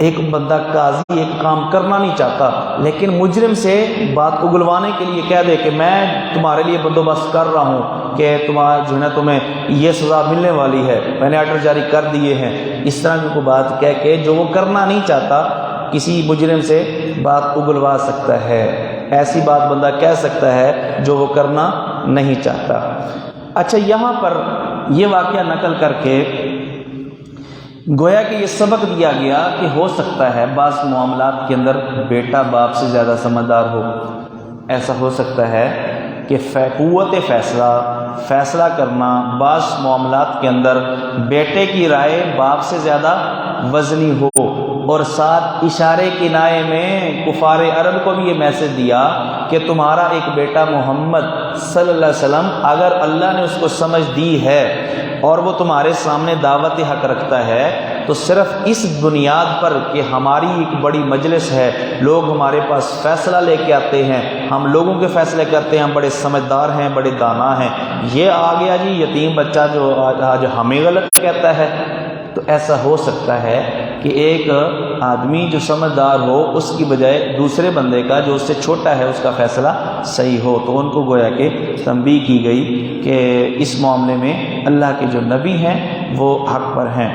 ایک بندہ قاضی ایک کام کرنا نہیں چاہتا لیکن مجرم سے بات اگلوانے کے لیے کہہ دے کہ میں تمہارے لیے بندوبست کر رہا ہوں کہ تمہیں یہ سزا ملنے والی ہے، میں نے آرڈر جاری کر دیے ہیں، اس طرح کی کوئی بات کہہ کے جو وہ کرنا نہیں چاہتا کسی مجرم سے بات اگلوا سکتا ہے۔ ایسی بات بندہ کہہ سکتا ہے جو وہ کرنا نہیں چاہتا۔ اچھا، یہاں پر یہ واقعہ نقل کر کے گویا کہ یہ سبق دیا گیا کہ ہو سکتا ہے بعض معاملات کے اندر بیٹا باپ سے زیادہ سمجھدار ہو، ایسا ہو سکتا ہے کہ قوت فیصلہ کرنا بعض معاملات کے اندر بیٹے کی رائے باپ سے زیادہ وزنی ہو، اور ساتھ اشارے کنائے میں کفار عرب کو بھی یہ میسج دیا کہ تمہارا ایک بیٹا محمد صلی اللہ علیہ وسلم اگر اللہ نے اس کو سمجھ دی ہے اور وہ تمہارے سامنے دعوت حق رکھتا ہے تو صرف اس بنیاد پر کہ ہماری ایک بڑی مجلس ہے، لوگ ہمارے پاس فیصلہ لے کے آتے ہیں، ہم لوگوں کے فیصلے کرتے ہیں، ہم بڑے سمجھدار ہیں، بڑے دانا ہیں، یہ آ گیا جی یتیم بچہ جو آج ہمیں غلط کہتا ہے۔ تو ایسا ہو سکتا ہے کہ ایک آدمی جو سمجھدار ہو اس کی بجائے دوسرے بندے کا جو اس سے چھوٹا ہے اس کا فیصلہ صحیح ہو، تو ان کو گویا کہ تنبیہ کی گئی کہ اس معاملے میں اللہ کے جو نبی ہیں وہ حق پر ہیں۔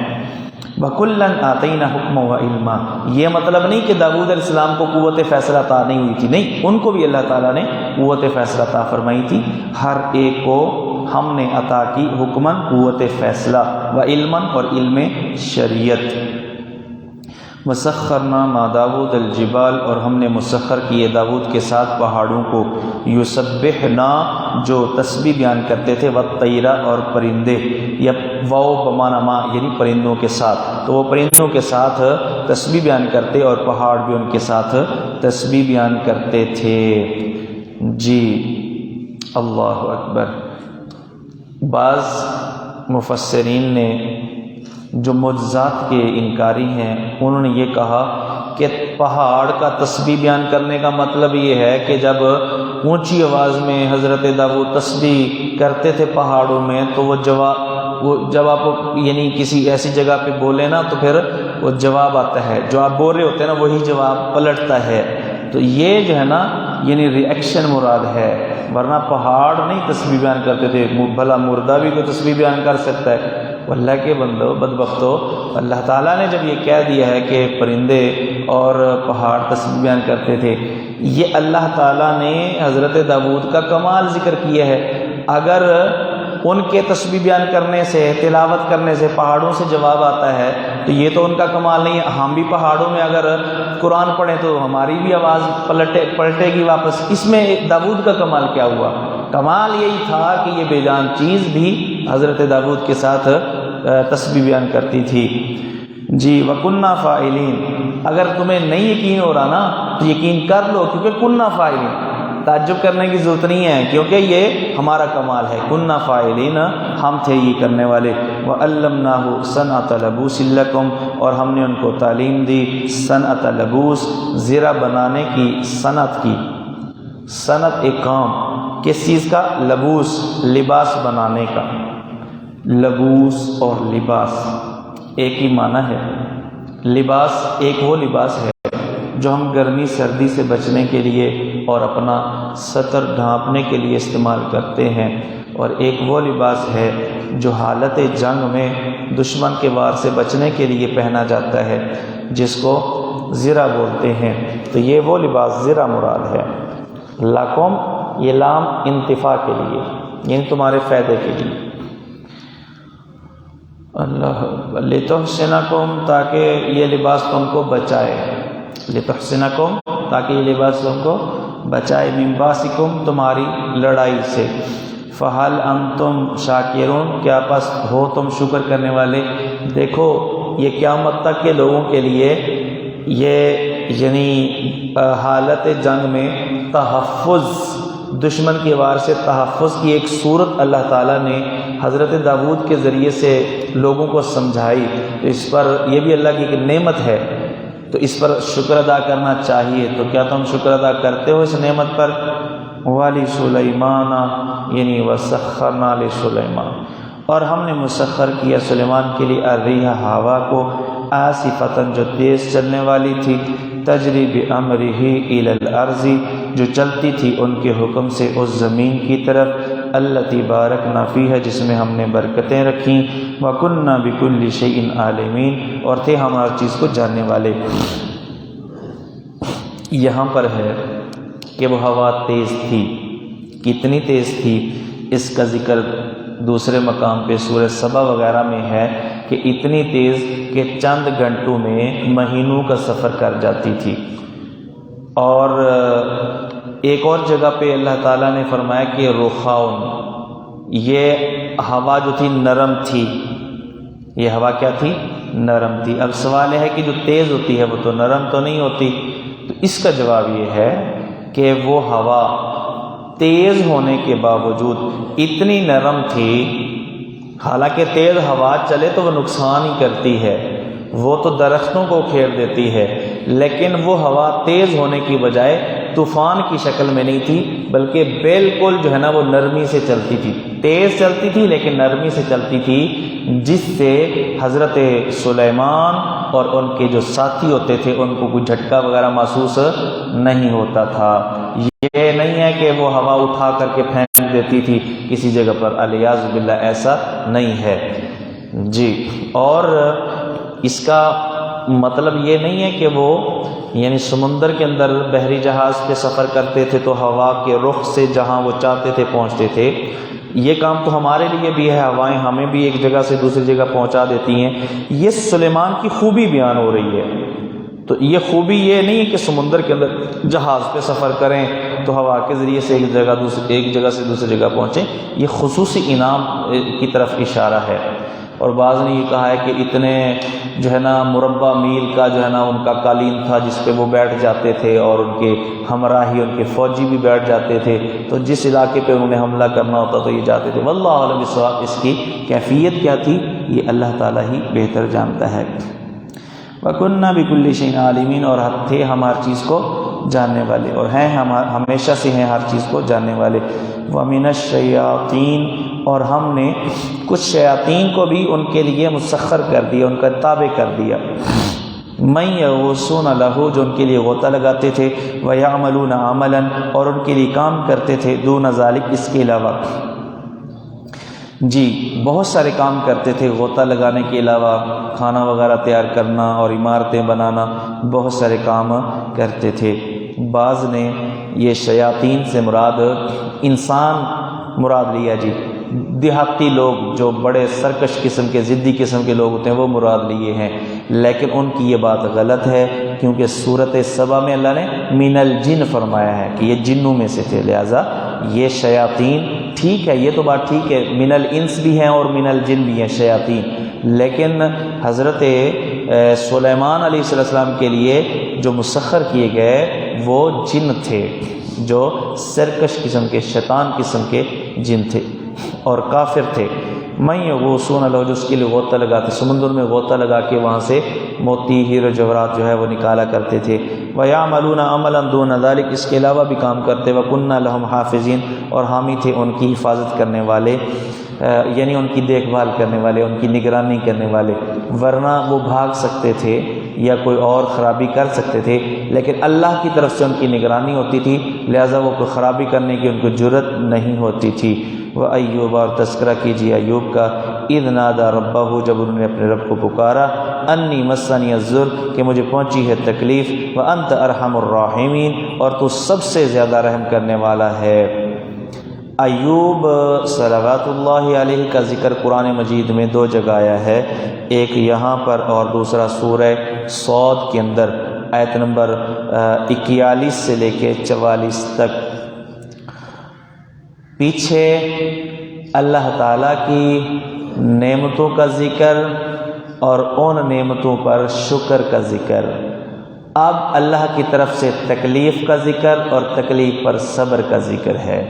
وَكُلًّا آتَيْنَا حُكْمًا وَعِلْمًا، یہ مطلب نہیں کہ داؤد علیہ السلام کو قوت فیصلہ عطا نہیں ہوئی تھی، نہیں، ان کو بھی اللہ تعالیٰ نے قوت فیصلہ عطا فرمائی تھی. ہر ایک کو ہم نے عطا کی حکماً قوت فیصلہ، وعلماً اور علم شریعت. وَسَخَّرْنَا مَعَ دَاوُودَ الْجِبَالَ، اور ہم نے مسخر کیے داؤد کے ساتھ پہاڑوں کو، یُسَبِّحْنَا جو تسبیح بیان کرتے تھے، وَالطَّیرَ اور پرندے، یا واو بمعنی ما یعنی پرندوں کے ساتھ، تو وہ پرندوں کے ساتھ تسبیح بیان کرتے اور پہاڑ بھی ان کے ساتھ تسبیح بیان کرتے تھے. جی اللہ اکبر. بعض مفسرین نے جو معجزات کے انکاری ہیں انہوں نے یہ کہا کہ پہاڑ کا تسبیح بیان کرنے کا مطلب یہ ہے کہ جب اونچی آواز میں حضرت داؤد تسبیح کرتے تھے پہاڑوں میں، تو وہ جب آپ یعنی کسی ایسی جگہ پہ بولے نا تو پھر وہ جواب آتا ہے، جو آپ بول رہے ہوتے ہیں نا وہی جواب پلٹتا ہے. تو یہ جو ہے نا یعنی ری ایکشن مراد ہے، ورنہ پہاڑ نہیں تسبیح بیان کرتے تھے. بھلا مردہ بھی کوئی تسبیح بیان کر سکتا ہے؟ اللہ کے بندو بدبختو، اللہ تعالیٰ نے جب یہ کہہ دیا ہے کہ پرندے اور پہاڑ تسبیح بیان کرتے تھے، یہ اللہ تعالیٰ نے حضرت داؤد کا کمال ذکر کیا ہے. اگر ان کے تسبیح بیان کرنے سے، تلاوت کرنے سے پہاڑوں سے جواب آتا ہے تو یہ تو ان کا کمال نہیں ہے. ہم بھی پہاڑوں میں اگر قرآن پڑھیں تو ہماری بھی آواز پلٹے گی واپس. اس میں داؤد کا کمال کیا ہوا؟ کمال یہی تھا کہ یہ بے جان چیز بھی حضرت داؤد کے ساتھ تسبیح بیان کرتی تھی. جی وَكُنَّا فَاعِلِينَ، اگر تمہیں نہیں یقین ہو رہا نا تو یقین کر لو، کیونکہ کننا فاعلین، تعجب کرنے کی ضرورت نہیں ہے کیونکہ یہ ہمارا کمال ہے. کننا فاعلین، ہم تھے یہ کرنے والے. وَعَلَّمْنَاهُ صَنْعَةَ لَبُوسٍ لَكُمْ، اور ہم نے ان کو تعلیم دی صنعت لبوس، زرہ بنانے کی صنعت کی. صنعت ایک کام، کس چیز کا؟ لبوس، لباس بنانے کا. لبوس اور لباس ایک ہی معنی ہے. لباس ایک وہ لباس ہے جو ہم گرمی سردی سے بچنے کے لیے اور اپنا سطر ڈھانپنے کے لیے استعمال کرتے ہیں، اور ایک وہ لباس ہے جو حالت جنگ میں دشمن کے وار سے بچنے کے لیے پہنا جاتا ہے، جس کو زرہ بولتے ہیں. تو یہ وہ لباس زرہ مراد ہے. لکم، یہ لام انتفاع کے لیے، یعنی تمہارے فائدے کے لیے. اللہ لتحسنکم، تاکہ یہ لباس تم کو بچائے. لتحسنکم، تاکہ یہ لباس تم کو بچائے. من باسکم، تمہاری لڑائی سے. فہل انتم شاکرون، کیا پس ہو تم شکر کرنے والے. دیکھو یہ قیامت تک کے لوگوں کے لیے یہ یعنی حالت جنگ میں تحفظ، دشمن کے وار سے تحفظ کی ایک صورت اللہ تعالیٰ نے حضرت داؤد کے ذریعے سے لوگوں کو سمجھائی. تو اس پر یہ بھی اللہ کی ایک نعمت ہے، تو اس پر شکر ادا کرنا چاہیے. تو کیا تم شکر ادا کرتے ہو اس نعمت پر؟ وَلِ سُلَيْمَانَ، یعنی وَسَخَّرْنَا لِسُلَيْمَانَ، اور ہم نے مسخر کیا سلیمان کے لیے الرِّیحَ، ہوا کو، عاصفۃ، جو تیز چلنے والی تھی، تجری بِأَمْرِهِ إِلَى الْأَرْضِ، جو چلتی تھی ان کے حکم سے اس زمین کی طرف، الَّتِي بَارَكْنَا فِيهَا، جس میں ہم نے برکتیں رکھیں، وَكُنَّا بِكُلِّ شَيْءٍ عَالِمِينَ، اور تھے ہم ہر چیز کو جاننے والے. یہاں پر ہے کہ وہ ہوا تیز تھی. کتنی تیز تھی اس کا ذکر دوسرے مقام پہ سورہ سبا وغیرہ میں ہے کہ اتنی تیز کہ چند گھنٹوں میں مہینوں کا سفر کر جاتی تھی. اور ایک اور جگہ پہ اللہ تعالیٰ نے فرمایا کہ رخاؤن، یہ ہوا جو تھی نرم تھی. یہ ہوا کیا تھی؟ نرم تھی. اب سوال یہ ہے کہ جو تیز ہوتی ہے وہ تو نرم تو نہیں ہوتی. تو اس کا جواب یہ ہے کہ وہ ہوا تیز ہونے کے باوجود اتنی نرم تھی. حالانکہ تیز ہوا چلے تو وہ نقصان ہی کرتی ہے، وہ تو درختوں کو کھیر دیتی ہے، لیکن وہ ہوا تیز ہونے کی بجائے طوفان کی شکل میں نہیں تھی، بلکہ بالکل جو ہے نا وہ نرمی سے چلتی تھی. تیز چلتی تھی لیکن نرمی سے چلتی تھی، جس سے حضرت سلیمان اور ان کے جو ساتھی ہوتے تھے ان کو کوئی جھٹکا وغیرہ محسوس نہیں ہوتا تھا. یہ نہیں ہے کہ وہ ہوا اٹھا کر کے پھینک دیتی تھی کسی جگہ پر، الیاذ باللہ ایسا نہیں ہے. جی اور اس کا مطلب یہ نہیں ہے کہ وہ یعنی سمندر کے اندر بحری جہاز پہ سفر کرتے تھے تو ہوا کے رخ سے جہاں وہ چاہتے تھے پہنچتے تھے. یہ کام تو ہمارے لیے بھی ہے، ہوائیں ہمیں بھی ایک جگہ سے دوسری جگہ پہنچا دیتی ہیں. یہ سلیمان کی خوبی بیان ہو رہی ہے. تو یہ خوبی یہ نہیں ہے کہ سمندر کے اندر جہاز پہ سفر کریں تو ہوا کے ذریعے سے ایک جگہ سے دوسری جگہ پہنچیں. یہ خصوصی انعام کی طرف اشارہ ہے. اور بعض نے یہ کہا ہے کہ اتنے جو ہے نا مربع میل کا جو ہے نا ان کا قالین تھا جس پہ وہ بیٹھ جاتے تھے اور ان کے ہمراہی ان کے فوجی بھی بیٹھ جاتے تھے، تو جس علاقے پہ انہوں نے حملہ کرنا ہوتا تو یہ جاتے تھے. واللہ اعلم بالصواب. اس کی کیفیت کیا تھی یہ اللہ تعالیٰ ہی بہتر جانتا ہے. وَكُنَّا بِكُلِّ شَيْءٍ عَالِمِينَ، اور تھے ہم ہر چیز کو جاننے والے، اور ہیں ہم ہمیشہ سے ہیں ہر چیز کو جاننے والے. وَمِنَ الشَّيَاطِينِ، اور ہم نے کچھ شیاطین کو بھی ان کے لیے مسخر کر دیا، ان کا تابع کر دیا. مَن يَغُوصُونَ لَهُ، جو ان کے لیے غوطہ لگاتے تھے. وَيَعْمَلُونَ عَمَلًا، اور ان کے لیے کام کرتے تھے. دون ذالک، اس کے علاوہ. جی بہت سارے کام کرتے تھے غوطہ لگانے کے علاوہ، کھانا وغیرہ تیار کرنا اور عمارتیں بنانا، بہت سارے کام کرتے تھے. بعض نے یہ شیاطین سے مراد انسان مراد لیا. جی دیہاتی لوگ جو بڑے سرکش قسم کے ضدی قسم کے لوگ ہوتے ہیں وہ مراد لیے ہیں، لیکن ان کی یہ بات غلط ہے، کیونکہ سورۃ سبا میں اللہ نے من الجن فرمایا ہے کہ یہ جنوں میں سے تھے. لہذا یہ شیاطین ٹھیک ہے، یہ تو بات ٹھیک ہے، من الانس بھی ہیں اور من الجن بھی ہیں شیاطین، لیکن حضرت سلیمان علیہ السلام کے لیے جو مسخر کیے گئے وہ جن تھے، جو سرکش قسم کے شیطان قسم کے جن تھے اور کافر تھے. مَن يَغُوصُونَ لَهُ، جو اس کے لیے غوطہ لگاتے، سمندر میں غوطہ لگا کے وہاں سے موتی ہیرے جواہرات جو ہے وہ نکالا کرتے تھے. وَيَعْمَلُونَ عَمَلًا دُونَ ذَلِكَ، اس کے علاوہ بھی کام کرتے. وَكُنَّا لَهُمْ حَافِظِينَ، اور ہم ہی تھے ان کی حفاظت کرنے والے، یعنی ان کی دیکھ بھال کرنے والے، ان کی نگرانی کرنے والے. ورنہ وہ بھاگ سکتے تھے یا کوئی اور خرابی کر سکتے تھے، لیکن اللہ کی طرف سے ان کی نگرانی ہوتی تھی، لہذا وہ کوئی خرابی کرنے کی ان کو جرت نہیں ہوتی تھی. وَأَيُّوبَ، اور تذکرہ کیجیے ایوب کا. اِذْ نَادَىٰ رَبَّهُ، جب انہوں نے اپنے رب کو پکارا. اَنِّي مَسَّنِيَ الضُّرُّ، کہ مجھے پہنچی ہے تکلیف. وَأَنْتَ أَرْحَمُ الرَّاحِمِينَ، اور تو سب سے زیادہ رحم کرنے والا ہے. ایوب صلوات اللہ علیہ کا ذکر قرآن مجید میں دو جگہ آیا ہے، ایک یہاں پر اور دوسرا سورہ صاد کے اندر آیت نمبر 41 سے لے کے 44 تک. پیچھے اللہ تعالیٰ کی نعمتوں کا ذکر اور ان نعمتوں پر شکر کا ذکر. اب اللہ کی طرف سے تکلیف کا ذکر اور تکلیف پر صبر کا ذکر ہے.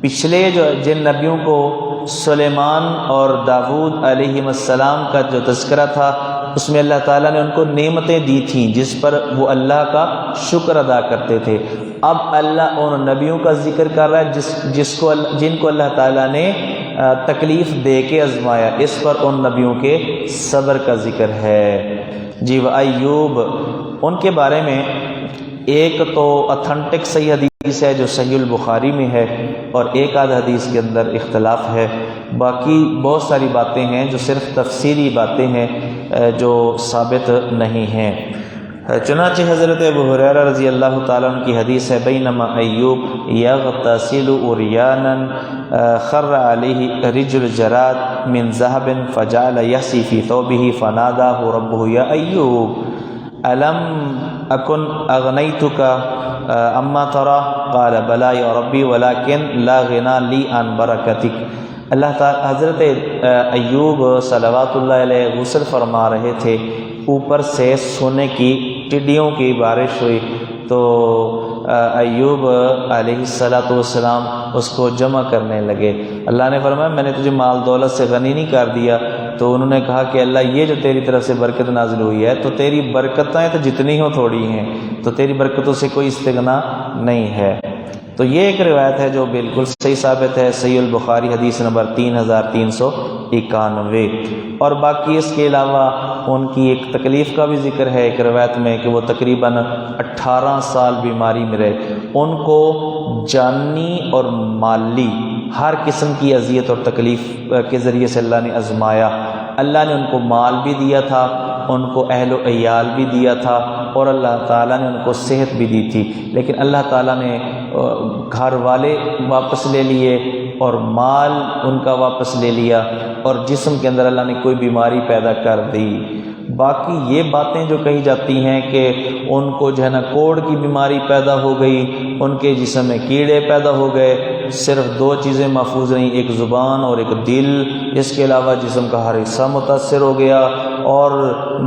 پچھلے جن نبیوں کو سلیمان اور داود علیہ السلام کا جو تذکرہ تھا اس میں اللہ تعالیٰ نے ان کو نعمتیں دی تھیں جس پر وہ اللہ کا شکر ادا کرتے تھے. اب اللہ ان نبیوں کا ذکر کر رہا ہے جن کو اللہ تعالیٰ نے تکلیف دے کے آزمایا، اس پر ان نبیوں کے صبر کا ذکر ہے. جی ایوب، ان کے بارے میں ایک تو اتھنٹک صحیح حدیث ہے جو صحیح البخاری میں ہے، اور ایک آدھ حدیث کے اندر اختلاف ہے. باقی بہت ساری باتیں ہیں جو صرف تفسیری باتیں ہیں جو ثابت نہیں ہیں. چنانچہ حضرت ابو ہریرہ رضی اللہ تعالیٰ عنہ کی حدیث ہے، بینما ایوب یغتسل عریانا خر علیہ رجل جراد من ذهب فجعل یحسی فی ثوبہ فناداہ ربہ یا ایوب الم اکن اغنیتک اما ترى قال بلا یا ربی ولکن لا غنا لی عن برکتک. اللہ تعالی حضرت ایوب صلوات اللہ علیہ غسل فرما رہے تھے، اوپر سے سونے کی ٹڈیوں کی بارش ہوئی تو ایوب علیہ السلام اس کو جمع کرنے لگے. اللہ نے فرمایا میں نے تجھے مال دولت سے غنی نہیں کر دیا. تو انہوں نے کہا کہ اللہ یہ جو تیری طرف سے برکت نازل ہوئی ہے تو تیری برکتیں تو جتنی ہو تھوڑی ہیں، تو تیری برکتوں سے کوئی استغنا نہیں ہے. تو یہ ایک روایت ہے جو بالکل صحیح ثابت ہے، صحیح البخاری حدیث نمبر 3391. اور باقی اس کے علاوہ ان کی ایک تکلیف کا بھی ذکر ہے ایک روایت میں کہ وہ تقریباً 18 سال بیماری میں رہے. ان کو جانی اور مالی ہر قسم کی اذیت اور تکلیف کے ذریعے سے اللہ نے آزمایا. اللہ نے ان کو مال بھی دیا تھا، ان کو اہل و عیال بھی دیا تھا، اور اللہ تعالیٰ نے ان کو صحت بھی دی تھی، لیکن اللہ تعالیٰ نے گھر والے واپس لے لیے اور مال ان کا واپس لے لیا، اور جسم کے اندر اللہ نے کوئی بیماری پیدا کر دی۔ باقی یہ باتیں جو کہی جاتی ہیں کہ ان کو جو ہے نا کوڑ کی بیماری پیدا ہو گئی، ان کے جسم میں کیڑے پیدا ہو گئے، صرف دو چیزیں محفوظ نہیں، ایک زبان اور ایک دل، اس کے علاوہ جسم کا ہر حصہ متاثر ہو گیا، اور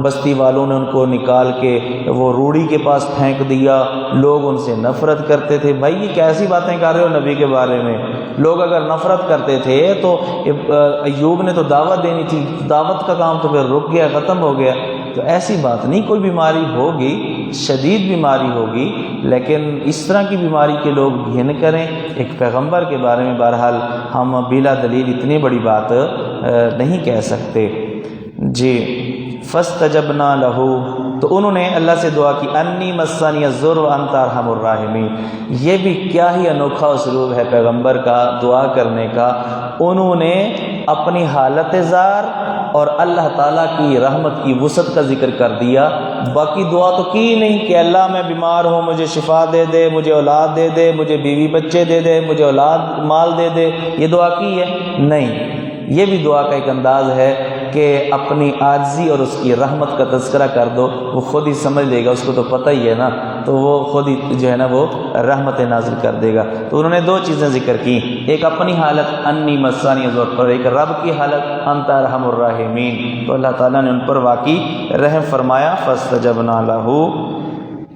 بستی والوں نے ان کو نکال کے وہ روڑی کے پاس پھینک دیا، لوگ ان سے نفرت کرتے تھے۔ بھائی یہ کیسی باتیں کر رہے ہو نبی کے بارے میں؟ لوگ اگر نفرت کرتے تھے تو ایوب نے تو دعوت دینی تھی، دعوت کا کام تو پھر رک گیا، ختم ہو گیا۔ تو ایسی بات نہیں، کوئی بیماری ہوگی، شدید بیماری ہوگی، لیکن اس طرح کی بیماری کے لوگ گھن کریں ایک پیغمبر کے بارے میں۔ بہرحال ہم بلا دلیل اتنی بڑی بات نہیں کہہ سکتے۔ جی فاستجبنا لہو، تو انہوں نے اللہ سے دعا کی، انی مسنی الضر وانت ارحم الراحمین۔ یہ بھی کیا ہی انوکھا اسلوب ہے پیغمبر کا دعا کرنے کا۔ انہوں نے اپنی حالت زار اور اللہ تعالیٰ کی رحمت کی وسعت کا ذکر کر دیا، باقی دعا تو کی نہیں کہ اللہ میں بیمار ہوں، مجھے شفا دے دے، مجھے اولاد دے دے، مجھے بیوی بچے دے دے، مجھے اولاد مال دے دے، یہ دعا کی ہے؟ نہیں۔ یہ بھی دعا کا ایک انداز ہے کہ اپنی عاجزی اور اس کی رحمت کا تذکرہ کر دو، وہ خود ہی سمجھ لے گا، اس کو تو پتہ ہی ہے نا، تو وہ خود ہی جو ہے نا وہ رحمت نازل کر دے گا۔ تو انہوں نے دو چیزیں ذکر کی، ایک اپنی حالت انی مسانی الضر پر، ایک رب کی حالت انت ارحم الراحمین، تو اللہ تعالیٰ نے ان پر واقعی رحم فرمایا۔ فاستجبنا لہو۔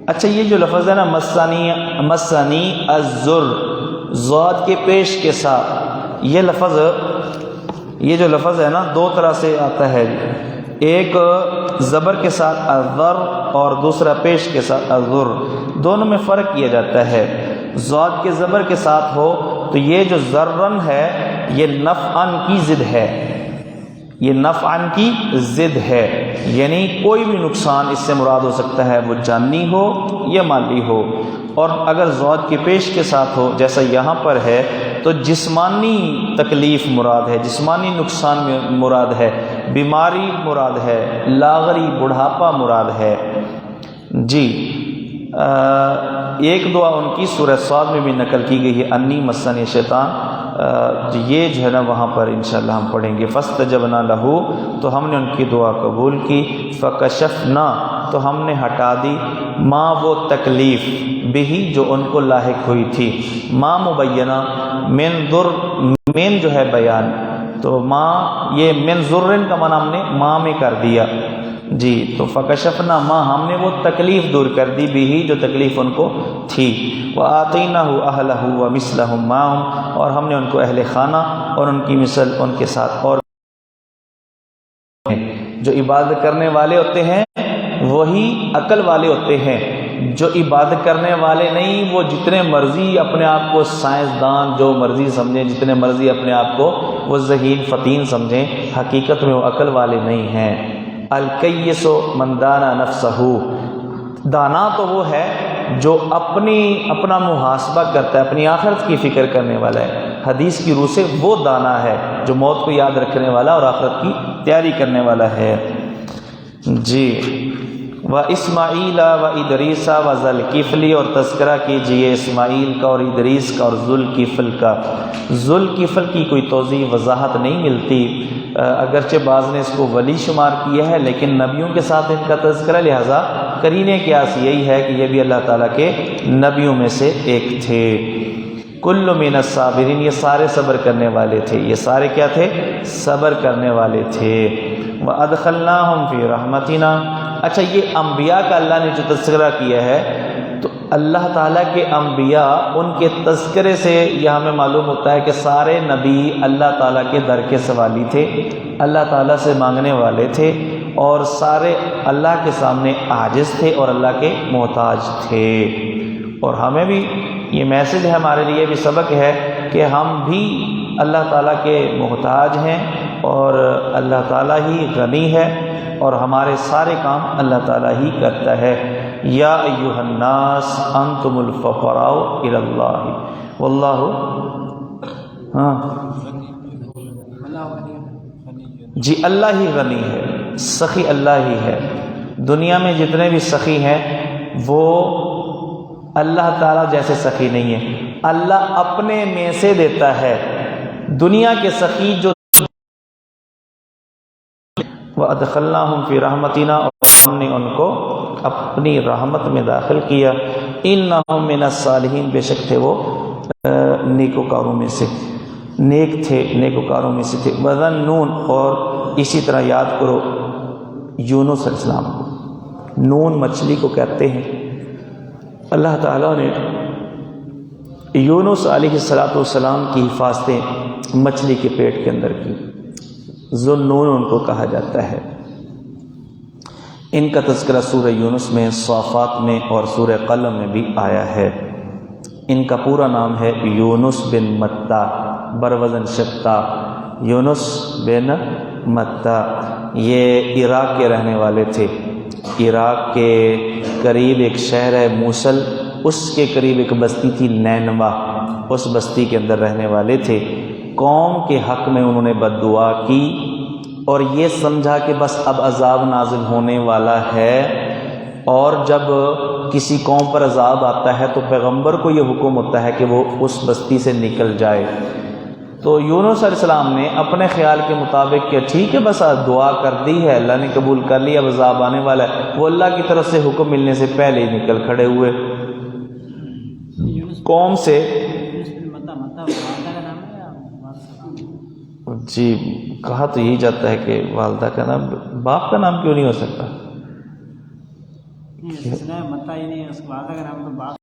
اچھا یہ جو لفظ ہے نا مسانی الضر، ضاد کے پیش کے ساتھ، یہ جو لفظ ہے نا دو طرح سے آتا ہے، ایک زبر کے ساتھ الضر اور دوسرا پیش کے ساتھ الضر، دونوں میں فرق کیا جاتا ہے۔ ضاد کے زبر کے ساتھ ہو تو یہ جو ذرن ہے یہ نفعن کی ضد ہے، یہ نفعن کی ضد ہے، یعنی کوئی بھی نقصان اس سے مراد ہو سکتا ہے، وہ جانی ہو یا مالی ہو۔ اور اگر ضاد کے پیش کے ساتھ ہو جیسا یہاں پر ہے تو جسمانی تکلیف مراد ہے، جسمانی نقصان مراد ہے، بیماری مراد ہے، لاغری بڑھاپا مراد ہے۔ جی ایک دعا ان کی سورہ صاد میں بھی نقل کی گئی ہے، انی مسنی شیطان، یہ جو ہے نا وہاں پر انشاءاللہ ہم پڑھیں گے۔ فاستجبنا لہو، تو ہم نے ان کی دعا قبول کی، فکشفنا، تو ہم نے ہٹا دی، ما وہ تکلیف، بھی جو ان کو لاحق ہوئی تھی، ما مبینہ، من ذر، من جو ہے بیان، تو ما یہ من ذرن کا معنی ہم نے ما میں کر دیا۔ جی تو فکشفنا ما، ہم نے وہ تکلیف دور کر دی، بھی جو تکلیف ان کو تھی، وآتیناہ اہلہ ومثلہم معہم، اور ہم نے ان کو اہل خانہ اور ان کی مثل ان کے ساتھ، اور جو عبادت کرنے والے ہوتے ہیں وہی عقل والے ہوتے ہیں، جو عبادت کرنے والے نہیں وہ جتنے مرضی اپنے آپ کو سائنسدان جو مرضی سمجھیں، جتنے مرضی اپنے آپ کو وہ ذہین فتین سمجھیں، حقیقت میں وہ عقل والے نہیں ہیں۔ الکیس من دانا نفسہ، دانا تو وہ ہے جو اپنا محاسبہ کرتا ہے، اپنی آخرت کی فکر کرنے والا ہے۔ حدیث کی روح سے وہ دانا ہے جو موت کو یاد رکھنے والا اور آخرت کی تیاری کرنے والا ہے۔ جی و اسماعیل و ادریس و ذوالکفل، اور تذکرہ کیجئے اسماعیل کا اور ادریس کا اور ذوالکفل کا۔ ذوالکفل کی کوئی توضیح وضاحت نہیں ملتی، اگرچہ بعض نے اس کو ولی شمار کیا ہے، لیکن نبیوں کے ساتھ ان کا تذکرہ، لہٰذا قرینِ قیاس یہی ہے کہ یہ بھی اللہ تعالیٰ کے نبیوں میں سے ایک تھے۔ کل من الصابرین، یہ سارے صبر کرنے والے تھے، یہ سارے کیا تھے؟ صبر کرنے والے تھے۔ وَأَدْخَلْنَاهُمْ فِي رَحْمَتِنَا، اچھا یہ انبیاء کا اللہ نے جو تذکرہ کیا ہے، تو اللہ تعالیٰ کے انبیاء، ان کے تذکرے سے یہ ہمیں معلوم ہوتا ہے کہ سارے نبی اللہ تعالیٰ کے در کے سوالی تھے، اللہ تعالیٰ سے مانگنے والے تھے، اور سارے اللہ کے سامنے عاجز تھے اور اللہ کے محتاج تھے۔ اور ہمیں بھی یہ میسج ہے، ہمارے لیے بھی سبق ہے کہ ہم بھی اللہ تعالیٰ کے محتاج ہیں، اور اللہ تعالیٰ ہی غنی ہے، اور ہمارے سارے کام اللہ تعالیٰ ہی کرتا ہے۔ یا ایھا الناس انتم الفقراء الی اللہ واللہ جی اللہ ہی غنی ہے، سخی اللہ ہی ہے۔ دنیا میں جتنے بھی سخی ہیں وہ اللہ تعالیٰ جیسے سخی نہیں ہے، اللہ اپنے میں سے دیتا ہے۔ دنیا کے سخی جو وَأَدْخَلْنَاهُمْ فِي رَحْمَتِنَا، اور ہم نے ان کو اپنی رحمت میں داخل کیا۔ إِنَّهُمْ مِنَ الصَّالِحِينَ، بے شک تھے وہ نیکوکاروں میں سے، نیک تھے، نیکوکاروں میں سے تھے۔ وَذَنُّونَ، اور اسی طرح یاد کرو یونس علیہ السلام کو، نون مچھلی کو کہتے ہیں۔ اللہ تعالیٰ نے یونس علیہ السلام کی حفاظتیں مچھلی کے پیٹ کے اندر کی، ذُنُّون ان کو کہا جاتا ہے۔ ان کا تذکرہ سورہ یونس میں، صافات میں اور سورہ قلم میں بھی آیا ہے۔ ان کا پورا نام ہے یونس بن متہ، بروزن شتا، یونس بن متہ۔ یہ عراق کے رہنے والے تھے۔ عراق کے قریب ایک شہر ہے موصل، اس کے قریب ایک بستی تھی نینوا، اس بستی کے اندر رہنے والے تھے۔ قوم کے حق میں انہوں نے بد دعا کی اور یہ سمجھا کہ بس اب عذاب نازل ہونے والا ہے، اور جب کسی قوم پر عذاب آتا ہے تو پیغمبر کو یہ حکم ہوتا ہے کہ وہ اس بستی سے نکل جائے۔ تو یونس علیہ السلام نے اپنے خیال کے مطابق کہ ٹھیک ہے بس دعا کر دی ہے، اللہ نے قبول کر لیا، اب عذاب آنے والا ہے، وہ اللہ کی طرف سے حکم ملنے سے پہلے ہی نکل کھڑے ہوئے قوم سے۔ جی کہا تو یہی جاتا ہے کہ والدہ کا نام، باپ کا نام کیوں نہیں ہو سکتا؟